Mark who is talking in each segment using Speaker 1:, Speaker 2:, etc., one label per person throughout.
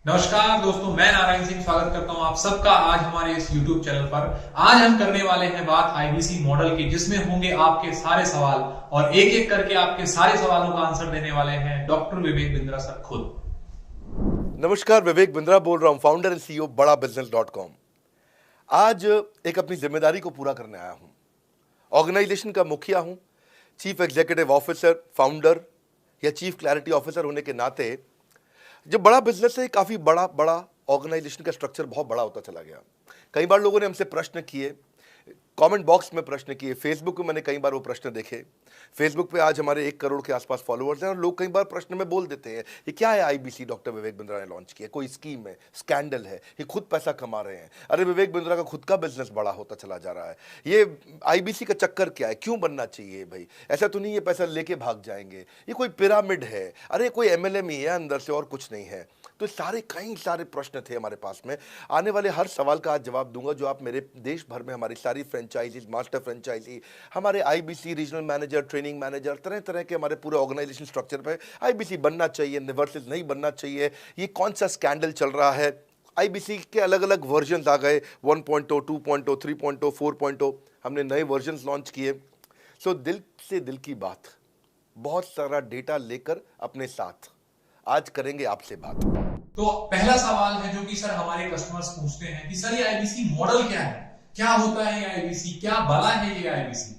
Speaker 1: नमस्कार दोस्तों, मैं नारायण सिंह स्वागत करता हूं आप सबका आज हमारे इस YouTube चैनल पर। आज हम करने वाले हैं बात आईबीसी मॉडल की, जिसमें होंगे आपके सारे सवाल और एक एक करके आपके सारे सवालों का आंसर देने वाले हैं डॉक्टर विवेक बिंद्रा सर खुद।
Speaker 2: नमस्कार, विवेक बिंद्रा बोल रहा हूं, फाउंडर एंड सीईओ बड़ा बिजनेस.com। आज एक अपनी जिम्मेदारी को पूरा करने आया हूं। ऑर्गेनाइजेशन का मुखिया हूं, चीफ एग्जीक्यूटिव ऑफिसर, फाउंडर या चीफ क्लैरिटी ऑफिसर होने के नाते जब बड़ा बिजनेस है, काफी बड़ा बड़ा ऑर्गेनाइजेशन का स्ट्रक्चर बहुत बड़ा होता चला गया। कई बार लोगों ने हमसे प्रश्न किए, कमेंट बॉक्स में प्रश्न किए, फेसबुक पे मैंने कई बार वो प्रश्न देखे। फेसबुक पे आज हमारे 1 करोड़ के आसपास फॉलोअर्स हैं और लोग कई बार प्रश्न में बोल देते हैं, ये क्या है आईबीसी डॉक्टर विवेक बिंद्रा ने लॉन्च किया, कोई स्कीम है, स्कैंडल है, ये खुद पैसा कमा रहे हैं। अरे विवेक बिंद्रा का खुद का बिजनेस बड़ा होता चला जा रहा है, ये आईबीसी का चक्कर क्या है, क्यों बनना चाहिए भाई? ऐसा तो नहीं ये पैसा लेके भाग जाएंगे, ये कोई पिरामिड है, अरे कोई एमएलएम ही है अंदर से और कुछ नहीं है। तो कई सारे प्रश्न थे हमारे पास में। आने वाले हर सवाल का आज जवाब दूंगा जो आप मेरे देश भर में हमारी सारी फ्रेंचाइजीज, मास्टर फ्रेंचाइजी, हमारे IBC regional manager, training manager, तरह तरह के हमारे पूरे ऑर्गेनाइजेशन स्ट्रक्चर पे आईबीसी बनना चाहिए वर्सेस नहीं बनना चाहिए, ये कौन सा स्कैंडल चल रहा है। आईबीसी के अलग अलग वर्जन आ गए, 1.0, 2.0, 3.0, 4.0, हमने नए वर्जन लॉन्च किए। सो दिल से दिल की बात, बहुत सारा डेटा लेकर अपने साथ आज करेंगे आपसे बात।
Speaker 1: तो पहला सवाल है जो कि सर हमारे कस्टमर्स पूछते हैं कि सर ये आईबीसी मॉडल क्या है, क्या होता है ये आईबीसी, क्या भला है ये आईबीसी?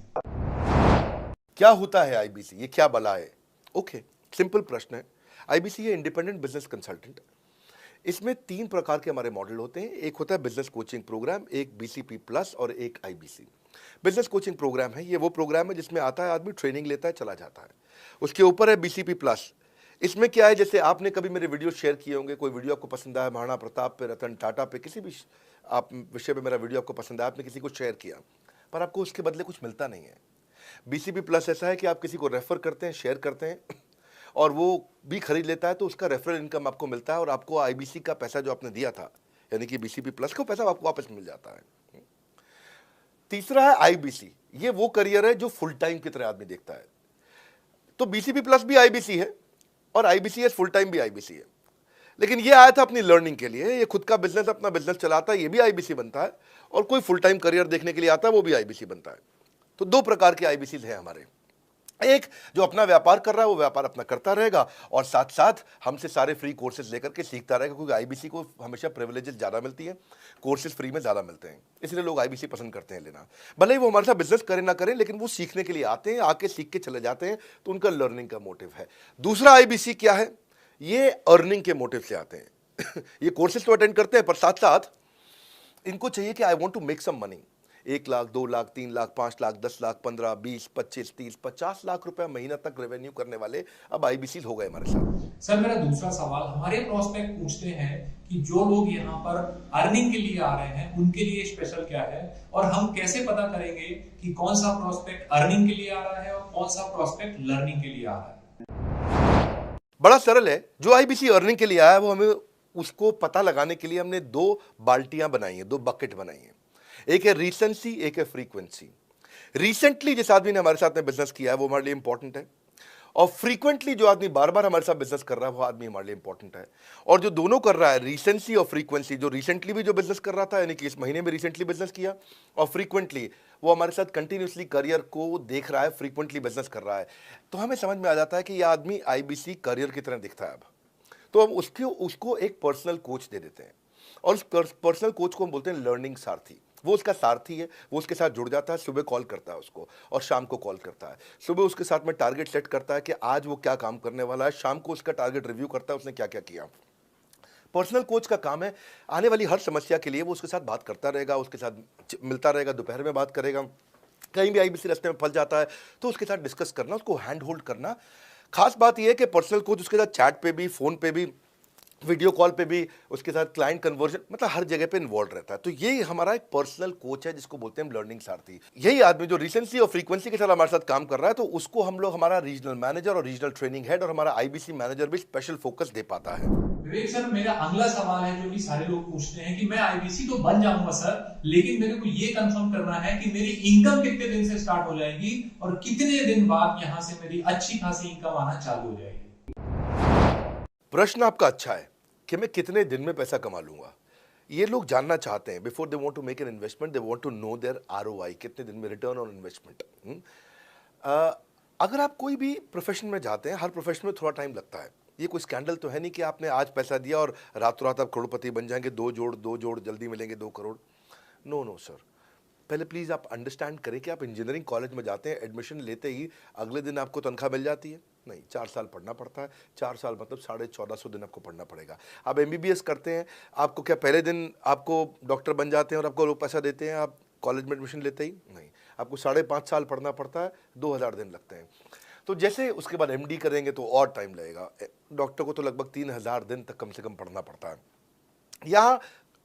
Speaker 2: क्या होता है आईबीसी, ये क्या बला है? ओके, सिंपल प्रश्न है। आईबीसी ये इंडिपेंडेंट बिजनेस कंसल्टेंट। इसमें 3 प्रकार के हमारे मॉडल होते हैं। एक होता है बिजनेस कोचिंग प्रोग्राम, एक बीसीपी प्लस और एक आईबीसी। बिजनेस कोचिंग प्रोग्राम है, ये वो प्रोग्राम है जिसमें आता है आदमी, ट्रेनिंग लेता है, चला जाता है। उसके ऊपर है बीसीपी प्लस। इसमें क्या है, जैसे आपने कभी मेरे वीडियो शेयर किए होंगे, कोई वीडियो आपको पसंद आया, महाराणा प्रताप पे, रतन टाटा पे, किसी भी आप विषय पे मेरा वीडियो आपको पसंद आया, आपने किसी को शेयर किया, पर आपको उसके बदले कुछ मिलता नहीं है। बीसीपी प्लस ऐसा है कि आप किसी को रेफर करते हैं, शेयर करते हैं और वो भी खरीद लेता है, तो उसका रेफरल इनकम आपको मिलता है और आपको आईबीसी का पैसा जो आपने दिया था, यानी कि बीसीपी प्लस का पैसा आपको वापस मिल जाता है। तीसरा है आईबीसी, ये वो करियर है जो फुल टाइम की तरह आदमी देखता है। तो बीसीपी प्लस भी आईबीसी है और आईबीसीएस फुल टाइम भी आईबीसी है। लेकिन ये आया था अपनी लर्निंग के लिए, ये खुद का बिजनेस, अपना बिजनेस चलाता है, ये भी आईबीसी बनता है, और कोई फुल टाइम करियर देखने के लिए आता है, वो भी आईबीसी बनता है। तो 2 प्रकार के आईबीसी हैं हमारे। एक जो अपना व्यापार कर रहा है वो व्यापार अपना करता रहेगा और साथ साथ हमसे सारे फ्री कोर्सेज लेकर के सीखता रहेगा, क्योंकि आईबीसी को हमेशा प्रिविलेजेस ज़्यादा मिलती है, कोर्सेज फ्री में ज़्यादा मिलते हैं, इसलिए लोग आईबीसी पसंद करते हैं लेना। भले ही वो हमारे साथ बिजनेस करें ना करें, लेकिन वो सीखने के लिए आते हैं, आके सीख के चले जाते हैं, तो उनका लर्निंग का मोटिव है। दूसरा आईबीसी क्या है, ये अर्निंग के मोटिव से आते हैं ये कोर्सेज तो अटेंड करते हैं, पर साथ साथ इनको चाहिए कि I want to make some money. 1 lakh, 2 lakh, 3 lakh, 5 lakh, 10 lakh, 15, 20, 25, 30, 50 lakh रुपए महीना तक रेवेन्यू करने वाले अब आईबीसी हो गए हमारे साथ।
Speaker 1: सर मेरा दूसरा सवाल, हमारे प्रोस्पेक्ट पूछते हैं कि जो लोग यहाँ पर अर्निंग के लिए आ रहे हैं उनके लिए स्पेशल क्या है, और हम कैसे पता करेंगे कि कौन सा प्रोस्पेक्ट अर्निंग के लिए आ रहा है और कौन सा प्रोस्पेक्ट लर्निंग के लिए आ रहा है?
Speaker 2: बड़ा सरल है। जो आईबीसी अर्निंग के लिए आया है वो हमें उसको पता लगाने के लिए हमने 2 बाल्टियां बनाई हैं, 2 बकेट बनाई हैं। एक है रीसेंसी, एक है फ्रीक्वेंसी। रिसेंटली जिस आदमी ने हमारे साथ में बिजनेस किया है वो हमारे लिए इंपॉर्टेंट है, और फ्रीक्वेंटली जो आदमी बार बार हमारे साथ बिजनेस कर रहा है वो आदमी हमारे लिए इंपॉर्टेंट है। और जो दोनों कर रहा है, रिसेंसी और फ्रीक्वेंसी, जो रिसेंटली भी जो बिजनेस कर रहा था, यानी कि इस महीने में रिसेंटली बिजनेस किया, और फ्रीक्वेंटली वो हमारे साथ कंटिन्यूसली करियर को देख रहा है, फ्रीक्वेंटली बिजनेस कर रहा है, तो हमें समझ में आ जाता है कि यह आदमी आईबीसी करियर की तरह दिखता है। अब तो हम उसको एक पर्सनल कोच दे देते हैं, और उस पर्सनल कोच को हम बोलते हैं लर्निंग सारथी। वो उसका सारथी है, वो उसके साथ जुड़ जाता है, सुबह कॉल करता है उसको और शाम को कॉल करता है। सुबह उसके साथ में टारगेट सेट करता है कि आज वो क्या काम करने वाला है, शाम को उसका टारगेट रिव्यू करता है उसने क्या क्या किया। पर्सनल कोच का काम है आने वाली हर समस्या के लिए वो उसके साथ बात करता रहेगा, उसके साथ मिलता रहेगा, दोपहर में बात करेगा, कहीं भी आईबीसी रास्ते में फंस जाता है तो उसके साथ डिस्कस करना, उसको हैंड होल्ड करना। खास बात यह है कि पर्सनल कोच उसके साथ चैट पे भी, फोन पे भी, वीडियो कॉल पे भी, उसके साथ क्लाइंट कन्वर्जन, मतलब हर जगह पे इन्वॉल्व रहता है। तो ये हमारा एक पर्सनल कोच है जिसको बोलते हैं हम लर्निंग सारथी। यही आदमी जो रिसेंसी और फ्रीक्वेंसी के साथ हमारे साथ काम कर रहा है, तो उसको हम लोग हमारा रीजनल मैनेजर और रीजनल ट्रेनिंग हेड और हमारा आईबीसी मैनेजर भी स्पेशल फोकस दे पाता है।
Speaker 1: विवेक सर, मेरा अगला सवाल है जो कि सारे लोग पूछते हैं कि मैं आईबीसी तो बन जाऊंगा सर, लेकिन मेरे को ये कंफर्म करना है कि मेरी इनकम कितने दिन से स्टार्ट हो जाएगी और कितने दिन बाद यहां से मेरी अच्छी खासी इनकम आना चालू हो जाएगी?
Speaker 2: प्रश्न आपका अच्छा है। कि मैं कितने दिन में पैसा कमा लूंगा। ये लोग जानना चाहते हैं। Before they want to make an investment, they want to know their ROI, कितने दिन में रिटर्न ऑन इन्वेस्टमेंट। अगर आप कोई भी प्रोफेशन में जाते हैं, हर प्रोफेशन में थोड़ा टाइम लगता है। ये कोई स्कैंडल तो है नहीं कि आपने आज पैसा दिया और रातों रात आप करोड़पति बन जाएंगे, दो जोड़ जल्दी मिलेंगे 2 करोड़। नो नो सर, पहले प्लीज़ आप अंडरस्टैंड करें कि आप इंजीनियरिंग कॉलेज में जाते हैं, एडमिशन लेते ही अगले दिन आपको तनख्वाह मिल जाती है? नहीं, 4 साल पढ़ना पड़ता है। 4 साल मतलब 1450 दिन आपको पढ़ना पड़ेगा। आप एमबीबीएस करते हैं, आपको क्या पहले दिन आपको डॉक्टर बन जाते हैं और आपको लोग पैसा देते हैं आप कॉलेज में एडमिशन लेते ही? नहीं, आपको 5.5 साल पढ़ना पड़ता है, 2000 दिन लगते हैं। तो जैसे उसके बाद एमडी करेंगे तो और टाइम लगेगा। डॉक्टर को तो लगभग 3000 दिन तक कम से कम पढ़ना पड़ता है। यहाँ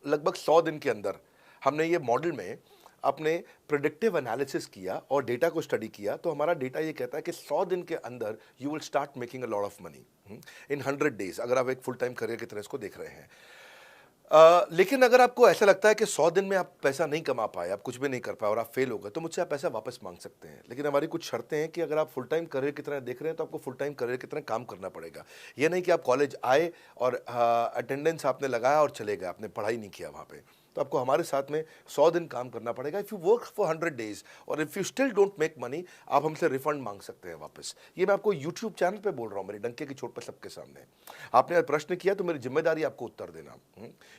Speaker 2: लगभग 100 दिन के अंदर हमने ये मॉडल में अपने प्रेडिक्टिव एनालिसिस किया और डेटा को स्टडी किया, तो हमारा डेटा ये कहता है कि 100 दिन के अंदर you will start making a lot of money in 100 days, अगर आप एक फुल टाइम करियर की तरह इसको देख रहे हैं। लेकिन अगर आपको ऐसा लगता है कि 100 दिन में आप पैसा नहीं कमा पाए, आप कुछ भी नहीं कर पाए और आप फेल हो गए, तो मुझसे आप पैसा वापस मांग सकते हैं। लेकिन हमारी कुछ शर्तें हैं कि अगर आप फुल टाइम करियर की तरह देख रहे हैं तो आपको फुल टाइम करियर की तरह काम करना पड़ेगा। ये नहीं कि आप कॉलेज आए और अटेंडेंस आपने लगाया और चले गए, आपने पढ़ाई नहीं किया वहाँ पे। तो आपको हमारे साथ में 100 दिन काम करना पड़ेगा। If you work for 100 days और if you still don't make money, आप हमसे रिफंड मांग सकते हैं वापस। ये मैं आपको यूट्यूब चैनल पे बोल रहा हूँ, मेरे डंके की चोट पर सबके सामने। आपने प्रश्न किया तो मेरी जिम्मेदारी आपको उत्तर देना।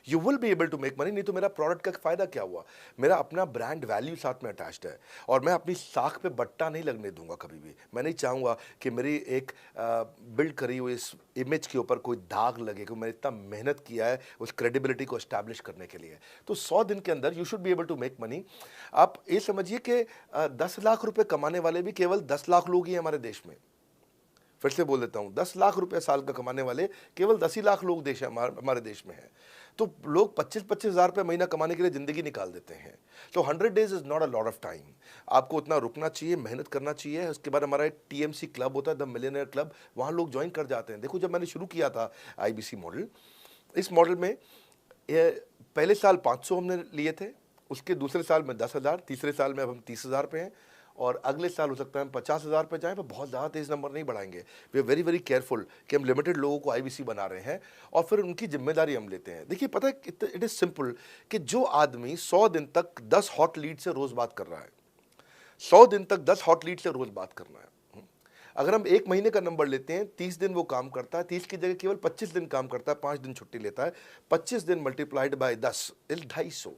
Speaker 2: You will be able to make money, नहीं तो मेरा प्रोडक्ट का फ़ायदा क्या हुआ? मेरा अपना ब्रांड वैल्यू साथ में अटैच्ड है और मैं अपनी साख पे बट्टा नहीं लगने दूंगा कभी भी। मैं नहीं चाहूँगा कि मेरी एक बिल्ड करी हुई इस इमेज के ऊपर कोई दाग लगे, क्योंकि मैंने इतना मेहनत किया है उस क्रेडिबिलिटी को एस्टैब्लिश करने के लिए। तो 100 दिन के अंदर you should be able to make money. आप ये समझिए कि 10 लाख रुपए कमाने वाले भी केवल 10 लाख लोग ही हैं हमारे देश में। फिर से बोल देता हूं, 10 लाख रुपए साल का कमाने वाले केवल 10 ही लाख लोग देश हमारे देश में हैं। तो लोग 25-25 हज़ार रुपये महीना कमाने के लिए ज़िंदगी निकाल देते हैं। तो 100 days is not a lot of time. आपको उतना रुकना चाहिए, मेहनत करना चाहिए। उसके बाद हमारा एक टीएमसी क्लब होता है, द मिलियनेयर क्लब, वहाँ लोग ज्वाइन कर जाते हैं। देखो, जब मैंने शुरू किया था आईबीसी मॉडल, इस मॉडल में पहले साल 500 हमने लिए थे, उसके दूसरे साल में 10,000, तीसरे साल में अब हम 30,000 पे हैं और अगले साल हो सकता है हम 50,000 पे जाएं, पर बहुत ज़्यादा तेज़ नंबर नहीं बढ़ाएंगे। We are very very careful कि हम लिमिटेड लोगों को आईबीसी बना रहे हैं और फिर उनकी जिम्मेदारी हम लेते हैं। देखिए, पता है इट इज़ सिंपल कि जो आदमी 100 दिन तक 10 हॉट लीड से रोज़ बात कर रहा है, 100 दिन तक 10 हॉट लीड से रोज़ बात करना है। अगर हम 1 महीने का नंबर लेते हैं, 30 दिन वो काम करता है, 30 की जगह केवल 25 दिन काम करता है, 5 दिन छुट्टी लेता है, 25 दिन मल्टीप्लाइड बाय 10 इज 250।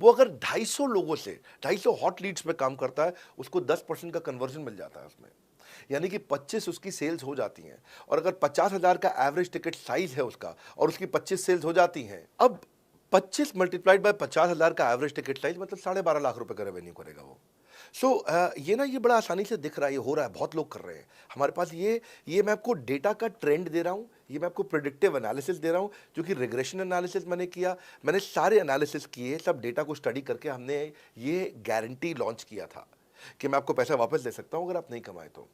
Speaker 2: वो अगर 250 लोगों से 250 हॉट लीड्स पे काम करता है, उसको 10% का कन्वर्जन मिल जाता है उसमें, यानी कि 25 उसकी सेल्स हो जाती हैं। और अगर 50,000 का एवरेज टिकट साइज है उसका और उसकी 25 सेल्स हो जाती हैं, अब 25 मल्टीप्लाइड बाय 50,000 का एवरेज टिकट साइज मतलब 12.5 लाख रुपए का रेवेन्यू करेगा वो। ये बड़ा आसानी से दिख रहा है, ये हो रहा है, बहुत लोग कर रहे हैं हमारे पास। ये मैं आपको डेटा का ट्रेंड दे रहा हूँ, ये मैं आपको प्रेडिक्टिव एनालिसिस दे रहा हूँ, जो कि रिग्रेशन एनालिसिस मैंने किया। मैंने सारे एनालिसिस किए, सब डेटा को स्टडी करके हमने ये गारंटी लॉन्च किया था कि मैं आपको पैसा वापस दे सकता हूँ अगर आप नहीं कमाए तो।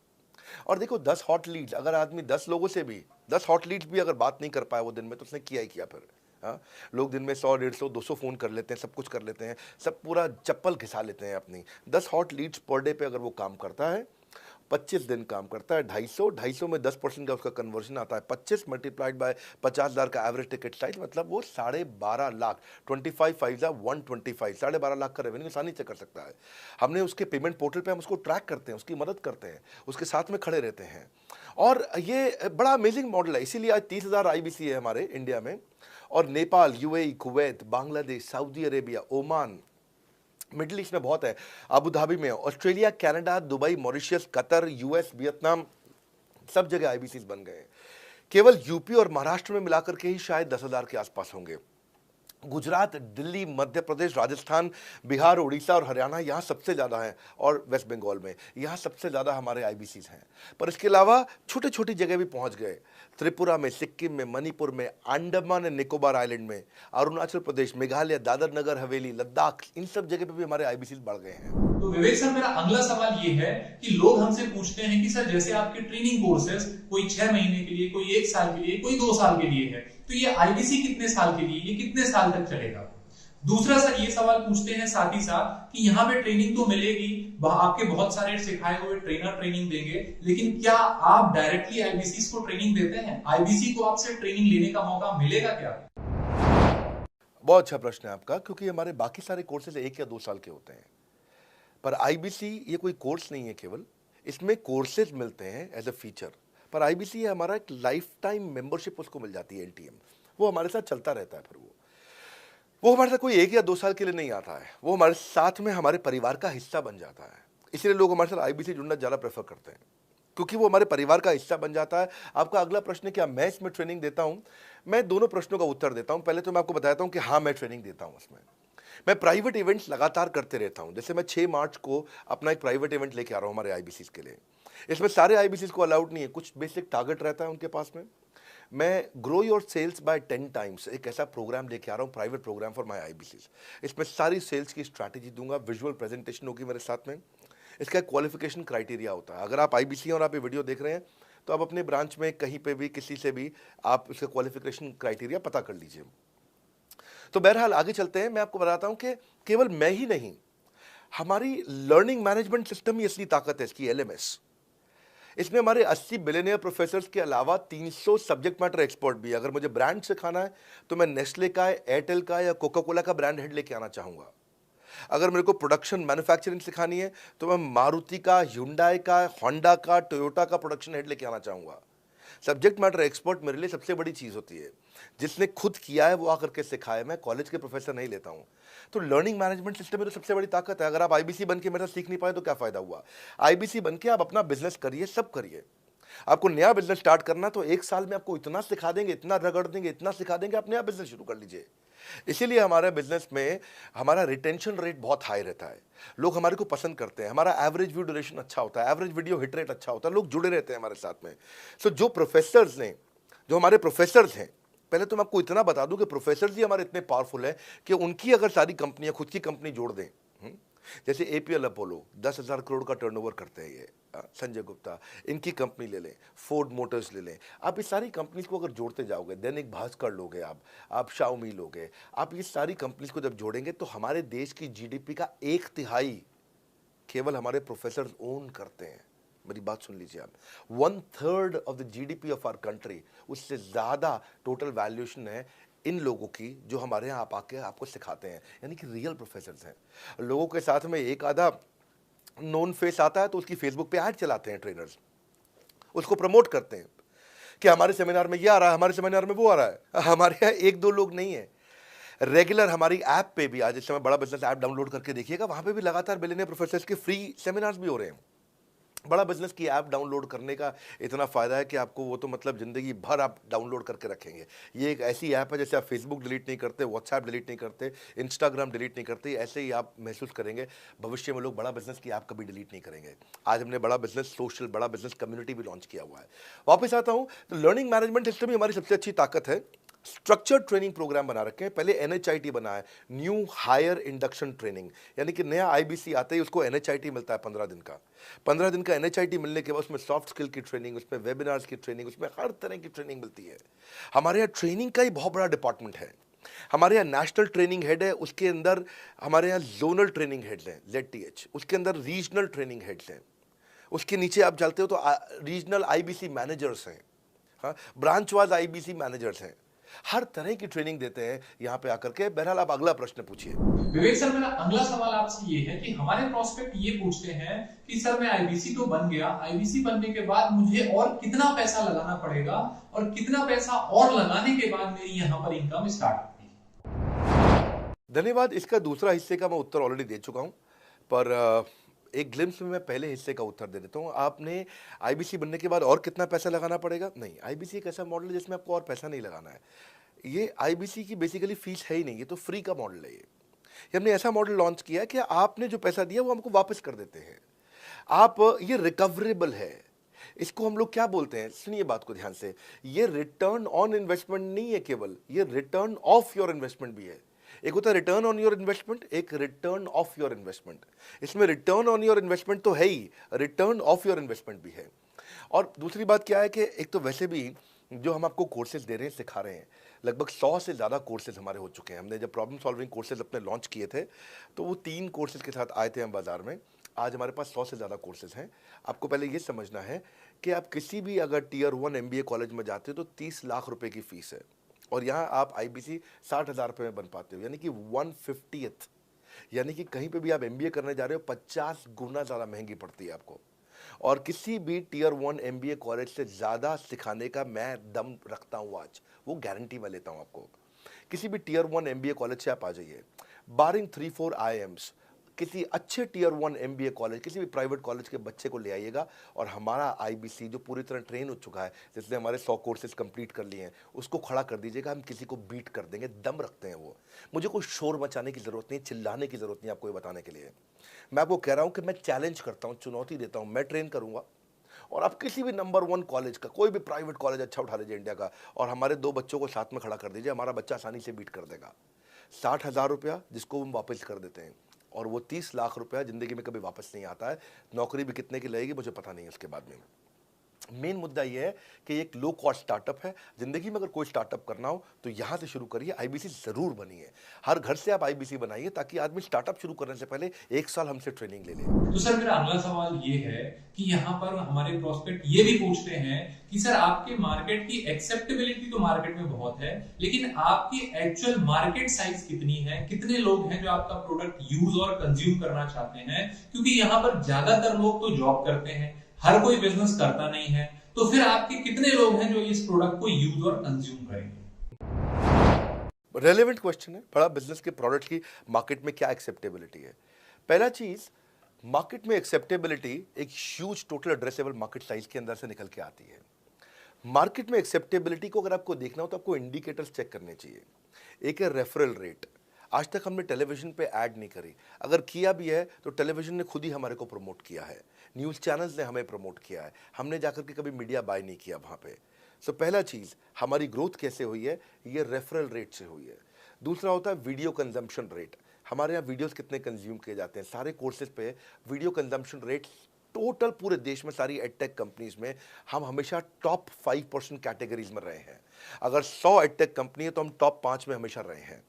Speaker 2: और देखो, 10 हॉट लीड्स, अगर आदमी 10 लोगों से भी 10 हॉट लीड्स भी अगर बात नहीं कर पाया वो दिन में, तो उसने किया ही किया फिर। हाँ, लोग दिन में 100, 150, 200 फ़ोन कर लेते हैं, सब कुछ कर लेते हैं, सब पूरा चप्पल घिसा लेते हैं अपनी। 10 हॉट लीड्स पर डे पे अगर वो काम करता है, 25 दिन काम करता है, 250 में 10% का उसका कन्वर्जन आता है, 25 मल्टीप्लाइड बाय 50,000 का एवरेज टिकट साइज, मतलब वो 12.5 लाख, 25 5 125, 12.5 लाख का रेवेन्यू आसानी से कर सकता है। हमने उसके पेमेंट पोर्टल पे हम उसको ट्रैक करते हैं, उसकी मदद करते हैं, उसके साथ में खड़े रहते हैं। और ये बड़ा अमेजिंग मॉडल है, इसीलिए आज 30,000 आईबीसी है हमारे इंडिया में। और Nepal, UAE, Kuwait, Bangladesh, Saudi Arabia, Oman, middle east में बहुत है, अबू धाबी में, Australia, Canada, Dubai, Mauritius, Qatar, US, Vietnam, सब जगह आईबीसीज बन गए हैं। केवल यूपी और महाराष्ट्र में मिलाकर के ही शायद 10,000 के आसपास होंगे। गुजरात, दिल्ली, मध्य प्रदेश, राजस्थान, बिहार, उड़ीसा और हरियाणा यहाँ सबसे ज़्यादा हैं, और वेस्ट बंगाल में यहाँ सबसे ज़्यादा हमारे आईबीसीज हैं। पर इसके अलावा छोटी छोटी जगह भी पहुँच गए, त्रिपुरा में, सिक्किम में, मणिपुर में, अंडमान एंड निकोबार आइलैंड में, अरुणाचल प्रदेश, मेघालय, दादर नगर हवेली, लद्दाख, इन सब जगह पे भी हमारे आईबीसीज बढ़ गए हैं।
Speaker 1: तो विवेक सर, मेरा अगला सवाल ये है कि लोग हमसे पूछते हैं कि सर, जैसे आपके ट्रेनिंग कोर्सेज कोई 6 महीने के लिए, कोई 1 साल के लिए, कोई 2 साल के लिए है, तो ये आईबीसी कितने साल के लिए, ये कितने साल तक चलेगा? दूसरा सर ये सवाल पूछते हैं साथ ही साथ कि यहाँ पे ट्रेनिंग तो मिलेगी, आपके बहुत सारे सिखाए हुए ट्रेनर ट्रेनिंग देंगे, लेकिन क्या आप डायरेक्टली आईबीसी को ट्रेनिंग देते हैं? आईबीसी को आपसे ट्रेनिंग लेने का मौका मिलेगा क्या?
Speaker 2: बहुत अच्छा प्रश्न है आपका, क्योंकि हमारे बाकी सारे कोर्सेज 1 या 2 साल के होते हैं, पर आईबीसी ये कोई कोर्स नहीं है केवल, इसमें कोर्सेज मिलते हैं एज अ फीचर। पर आईबीसी हमारा एक लाइफ टाइम मेंबरशिप उसको मिल जाती है, एलटीएम, वो हमारे साथ चलता रहता है। फिर वो हमारे साथ कोई 1 या 2 साल के लिए नहीं आता है, वो हमारे साथ में हमारे परिवार का हिस्सा बन जाता है। इसलिए लोग हमारे साथ आईबीसी जुड़ना ज़्यादा प्रेफर करते हैं, क्योंकि वो हमारे परिवार का हिस्सा बन जाता है। आपका अगला प्रश्न है क्या मैं इसमें ट्रेनिंग देता हूं? मैं दोनों प्रश्नों का उत्तर देता हूं। पहले तो मैं आपको बताता हूं कि हाँ, मैं ट्रेनिंग देता हूं उसमें। मैं प्राइवेट इवेंट्स लगातार करते रहता हूं। जैसे मैं 6 मार्च को अपना एक प्राइवेट इवेंट लेके आ रहा हूं हमारे आईबीसी के लिए। इसमें सारे आईबीसी को अलाउड नहीं है, कुछ बेसिक टारगेट रहता है उनके पास में। मैं grow your sales by 10 times एक ऐसा प्रोग्राम लेके आ रहा हूँ, private program for my IBC. इसमें सारी सेल्स की स्ट्रैटेजी दूंगा, विजुअल प्रेजेंटेशन होगी मेरे साथ में। इसका क्वालिफिकेशन क्राइटेरिया होता है। अगर आप आईबीसी और आप ये वीडियो देख रहे हैं तो आप अपने ब्रांच में कहीं पे भी किसी से भी आप इसका क्वालिफिकेशन क्राइटेरिया पता कर लीजिए। तो बहरहाल आगे चलते हैं। मैं आपको बताता हूं कि केवल मैं ही नहीं, हमारी लर्निंग मैनेजमेंट सिस्टम ही असली ताकत है इसकी, एलएमएस। इसमें हमारे 80 बिलियनियर प्रोफेसर्स के अलावा 300 सब्जेक्ट मैटर एक्सपर्ट भी है। अगर मुझे ब्रांड सिखाना है तो मैं नेस्ले का, एयरटेल का या कोका कोला का ब्रांड हेड लेके आना चाहूंगा। अगर मेरे को प्रोडक्शन मैन्युफैक्चरिंग सिखानी है तो मैं मारुति का, ह्युंडई का, होंडा का, टोयोटा का प्रोडक्शन हेड लेके आना चाहूंगा। सब्जेक्ट मैटर एक्सपर्ट मेरे लिए सबसे बड़ी चीज़ होती है। जिसने खुद किया है वो आकर के सिखाए। मैं कॉलेज के प्रोफेसर नहीं लेता हूं। तो लर्निंग मैनेजमेंट सिस्टम में तो सबसे बड़ी ताकत है। अगर आप आईबीसी बन के मेरे साथ सीख नहीं पाए तो क्या फायदा हुआ? आईबीसी बन के आप अपना बिजनेस करिए, सब करिए। आपको नया बिजनेस स्टार्ट करना तो 1 साल में आपको इतना सिखा देंगे, इतना रगड़ देंगे, इतना सिखा देंगे, आप नया बिजनेस शुरू कर लीजिए। इसीलिए हमारे बिजनेस में हमारा रिटेंशन रेट बहुत हाई रहता है। लोग हमारे को पसंद करते हैं। हमारा एवरेज व्यू ड्यूरेशन अच्छा होता है, एवरेज वीडियो हिट रेट अच्छा होता है, लोग जुड़े रहते हैं हमारे साथ में। सो जो हमारे प्रोफेसर्स हैं, पहले तो मैं आपको इतना बता दूं कि प्रोफेसर्स ही हमारे इतने पावरफुल हैं कि उनकी अगर सारी कंपनियां खुद की कंपनी जोड़ दें, जैसे एपीएल अपोलो 10,000 करोड़ का टर्नओवर करते हैं ये, संजय गुप्ता, इनकी कंपनी ले लें, फोर्ड मोटर्स ले लें। आप इस सारी कंपनीज को अगर जोड़ते जाओगे, दैनिक भास्कर लोगे, आप शाओमी लोगे, आप ये सारी कंपनीज को जब जोड़ेंगे तो हमारे देश की जीडीपी का 1/3 केवल हमारे प्रोफेसर ओन करते हैं। मेरी बात सुन लीजिए आप, 1/3 of the GDP of our country, उससे ज्यादा टोटल वैल्यूएशन है इन लोगों की जो हमारे यहाँ आप आके आपको सिखाते हैं, यानी कि रियल प्रोफेसर्स हैं। लोगों के साथ में एक आधा नोन फेस आता है तो उसकी फेसबुक पे ऐड चलाते हैं ट्रेनर्स, उसको प्रमोट करते हैं कि हमारे सेमिनार में ये आ रहा है, हमारे सेमिनार में वो आ रहा है। हमारे यहाँ 1-2 लोग नहीं है, रेगुलर हमारी ऐप पे भी, आज इस समय बड़ा बिजनेस ऐप डाउनलोड करके देखिएगा, वहां पे भी लगातार बिलियनियर प्रोफेसर्स के फ्री सेमिनार्स भी हो रहे हैं। बड़ा बिजनेस की ऐप डाउनलोड करने का इतना फ़ायदा है कि आपको वो तो मतलब ज़िंदगी भर आप डाउनलोड करके रखेंगे। ये एक ऐसी ऐप है जैसे आप फेसबुक डिलीट नहीं करते, व्हाट्सएप डिलीट नहीं करते, इंस्टाग्राम डिलीट नहीं करते, ऐसे ही आप महसूस करेंगे। भविष्य में लोग बड़ा बिजनेस की ऐप कभी डिलीट नहीं करेंगे। आज हमने बड़ा बिजनेस सोशल, बड़ा बिजनेस कम्युनिटी भी लॉन्च किया हुआ है। वापस आता हूँ तो लर्निंग मैनेजमेंट सिस्टम ही हमारी सबसे अच्छी ताकत है। स्ट्रक्चर्ड ट्रेनिंग प्रोग्राम बना रखे हैं। पहले एनएचआईटी बना है, न्यू हायर इंडक्शन ट्रेनिंग, यानी कि नया आईबीसी आते ही उसको एनएचआईटी मिलता है 15 दिन का। 15 दिन का एनएचआईटी मिलने के बाद उसमें सॉफ्ट स्किल की ट्रेनिंग, उसमें वेबिनार्स की ट्रेनिंग, उसमें हर तरह की ट्रेनिंग मिलती है। हमारे यहाँ ट्रेनिंग का ही बहुत बड़ा डिपार्टमेंट है। हमारे यहाँ नेशनल ट्रेनिंग हेड है, उसके अंदर हमारे यहाँ जोनल ट्रेनिंग हेड्स हैं, ZTH, उसके अंदर रीजनल ट्रेनिंग हेड्स हैं, उसके नीचे आप चलते हो तो रीजनल आईबीसी मैनेजर्स हैं, हाँ, ब्रांच वाइज आईबीसी मैनेजर्स हैं। हर तरह की ट्रेनिंग देते हैं यहाँ पे आकर के। बहरहाल आप अगला प्रश्न पूछिए।
Speaker 1: विवेक सर, मेरा अगला सवाल आपसे ये है कि हमारे प्रोस्पेक्ट ये पूछते हैं कि सर मैं आईबीसी तो बन गया, आईबीसी बनने के बाद मुझे और कितना पैसा लगाना पड़ेगा और कितना पैसा और लगाने के बाद मेरी यहाँ पर इनकम स्टार्ट होगी?
Speaker 2: धन्यवाद। इसका दूसरा हिस्से का मैं उत्तर ऑलरेडी दे चुका हूँ, पर एक ग्लिम्स में मैं पहले हिस्से का उत्तर दे देता हूँ। आपने आईबीसी बनने के बाद और कितना पैसा लगाना पड़ेगा? नहीं, आईबीसी एक ऐसा मॉडल है जिसमें आपको और पैसा नहीं लगाना है। ये आईबीसी की बेसिकली फीस है ही नहीं, ये तो फ्री का मॉडल है। ये हमने ऐसा मॉडल लॉन्च किया कि आपने जो पैसा दिया वो हमको वापस कर देते हैं। आप, ये रिकवरेबल है। इसको हम लोग क्या बोलते हैं, सुनिए बात को ध्यान से, ये रिटर्न ऑन इन्वेस्टमेंट नहीं है केवल, ये रिटर्न ऑफ योर इन्वेस्टमेंट भी है। एक होता है रिटर्न ऑन योर इन्वेस्टमेंट, एक रिटर्न ऑफ योर इन्वेस्टमेंट। इसमें रिटर्न ऑन योर इन्वेस्टमेंट तो है ही, रिटर्न ऑफ योर इन्वेस्टमेंट भी है। और दूसरी बात क्या है कि एक तो वैसे भी जो हम आपको कोर्सेज दे रहे हैं, सिखा रहे हैं, लगभग 100 से ज़्यादा कोर्सेज हमारे हो चुके हैं। हमने जब प्रॉब्लम सॉल्विंग कोर्सेज अपने लॉन्च किए थे तो वो 3 कोर्सेज के साथ आए थे हम बाज़ार में। आज हमारे पास 100 से ज़्यादा कोर्सेज हैं। आपको पहले ये समझना है कि आप किसी भी अगर टियर 1 MBA कॉलेज में जाते हो तो 30 लाख रुपए की फ़ीस है और यहाँ आप IBC 60,000 रुपये में बन पाते हो, यानी कि 1/50th। यानी कि कहीं पे भी आप MBA करने जा रहे हो 50 गुना ज़्यादा महंगी पड़ती है आपको। और किसी भी टियर 1 MBA कॉलेज से ज़्यादा सिखाने का मैं दम रखता हूँ आज, वो गारंटी मैं लेता हूँ आपको। किसी भी टियर 1 MBA कॉलेज से आप आ जाइए, बारिंग 3-4 IIMs, किसी अच्छे टियर 1 MBA कॉलेज, किसी भी प्राइवेट कॉलेज के बच्चे को ले आइएगा और हमारा IBC जो पूरी तरह ट्रेन हो चुका है, जिसने हमारे 100 कोर्सेज कंप्लीट कर लिए हैं, उसको खड़ा कर दीजिएगा, हम किसी को बीट कर देंगे। दम रखते हैं वो। मुझे कोई शोर मचाने की ज़रूरत नहीं, चिल्लाने की ज़रूरत नहीं आपको ये बताने के लिए। मैं आपको कह रहा हूँ कि मैं चैलेंज करता हूँ, चुनौती देता हूँ, मैं ट्रेन करूँगा और आप किसी भी नंबर 1 कॉलेज का, कोई भी प्राइवेट कॉलेज अच्छा उठा लीजिए इंडिया का और हमारे 2 बच्चों को साथ में खड़ा कर दीजिए, हमारा बच्चा आसानी से बीट कर देगा। 60,000 रुपया जिसको हम वापस कर देते हैं और वो 30 लाख रुपया ज़िंदगी में कभी वापस नहीं आता है। नौकरी भी कितने की लगेगी मुझे पता नहीं है उसके बाद में। मेन मुद्दा ये है कि एक लो कॉस्ट स्टार्टअप है। ज़िंदगी में अगर कोई स्टार्टअप करना हो तो यहाँ से शुरू करिए, IBC ज़रूर बनिए। हर घर से आप IBC बनाइए ताकि आदमी स्टार्टअप शुरू करने से पहले 1 साल हमसे ट्रेनिंग ले ले।
Speaker 1: तो सर मेरा अगला सवाल ये है कि यहाँ पर हमारे प्रोस्पेक्ट ये भी पूछते हैं कि सर आपके मार्केट की एक्सेप्टेबिलिटी तो मार्केट में बहुत है, लेकिन आपकी एक्चुअल मार्केट साइज कितनी है, कितने लोग हैं जो आपका प्रोडक्ट यूज और कंज्यूम करना चाहते हैं? क्योंकि यहाँ पर ज्यादातर लोग तो जॉब करते हैं, हर कोई बिजनेस करता नहीं है, तो फिर आपके कितने लोग हैं जो इस प्रोडक्ट को यूज और कंज्यूम करेंगे?
Speaker 2: रेलेवेंट क्वेश्चन है। बड़ा बिजनेस के प्रोडक्ट की मार्केट में क्या एक्सेप्टेबिलिटी है? पहला चीज, मार्केट में एक्सेप्टेबिलिटी एक huge total addressable market size के अंदर से निकल के आती है। मार्केट में एक्सेप्टेबिलिटी को अगर आपको देखना हो तो आपको इंडिकेटर्स चेक करने चाहिए। एक है रेफरल रेट। आज तक हमने टेलीविजन पे ऐड नहीं करी, अगर किया भी है तो टेलीविजन ने खुद ही हमारे को प्रमोट किया है, न्यूज़ चैनल्स ने हमें प्रमोट किया है, हमने जाकर के कभी मीडिया बाय नहीं किया वहाँ पे। सो पहला चीज़, हमारी ग्रोथ कैसे हुई है, ये रेफरल रेट से हुई है। दूसरा होता है वीडियो कंजम्पशन रेट। हमारे यहाँ वीडियोस कितने कंज्यूम किए जाते हैं, सारे कोर्सेज पे वीडियो कंजम्पशन रेट टोटल पूरे देश में सारी एडटेक कंपनीज में हम हमेशा टॉप 5% कैटेगरीज में रहे हैं। अगर 100 एडटेक कंपनी है तो हम टॉप 5 में हमेशा रहे हैं।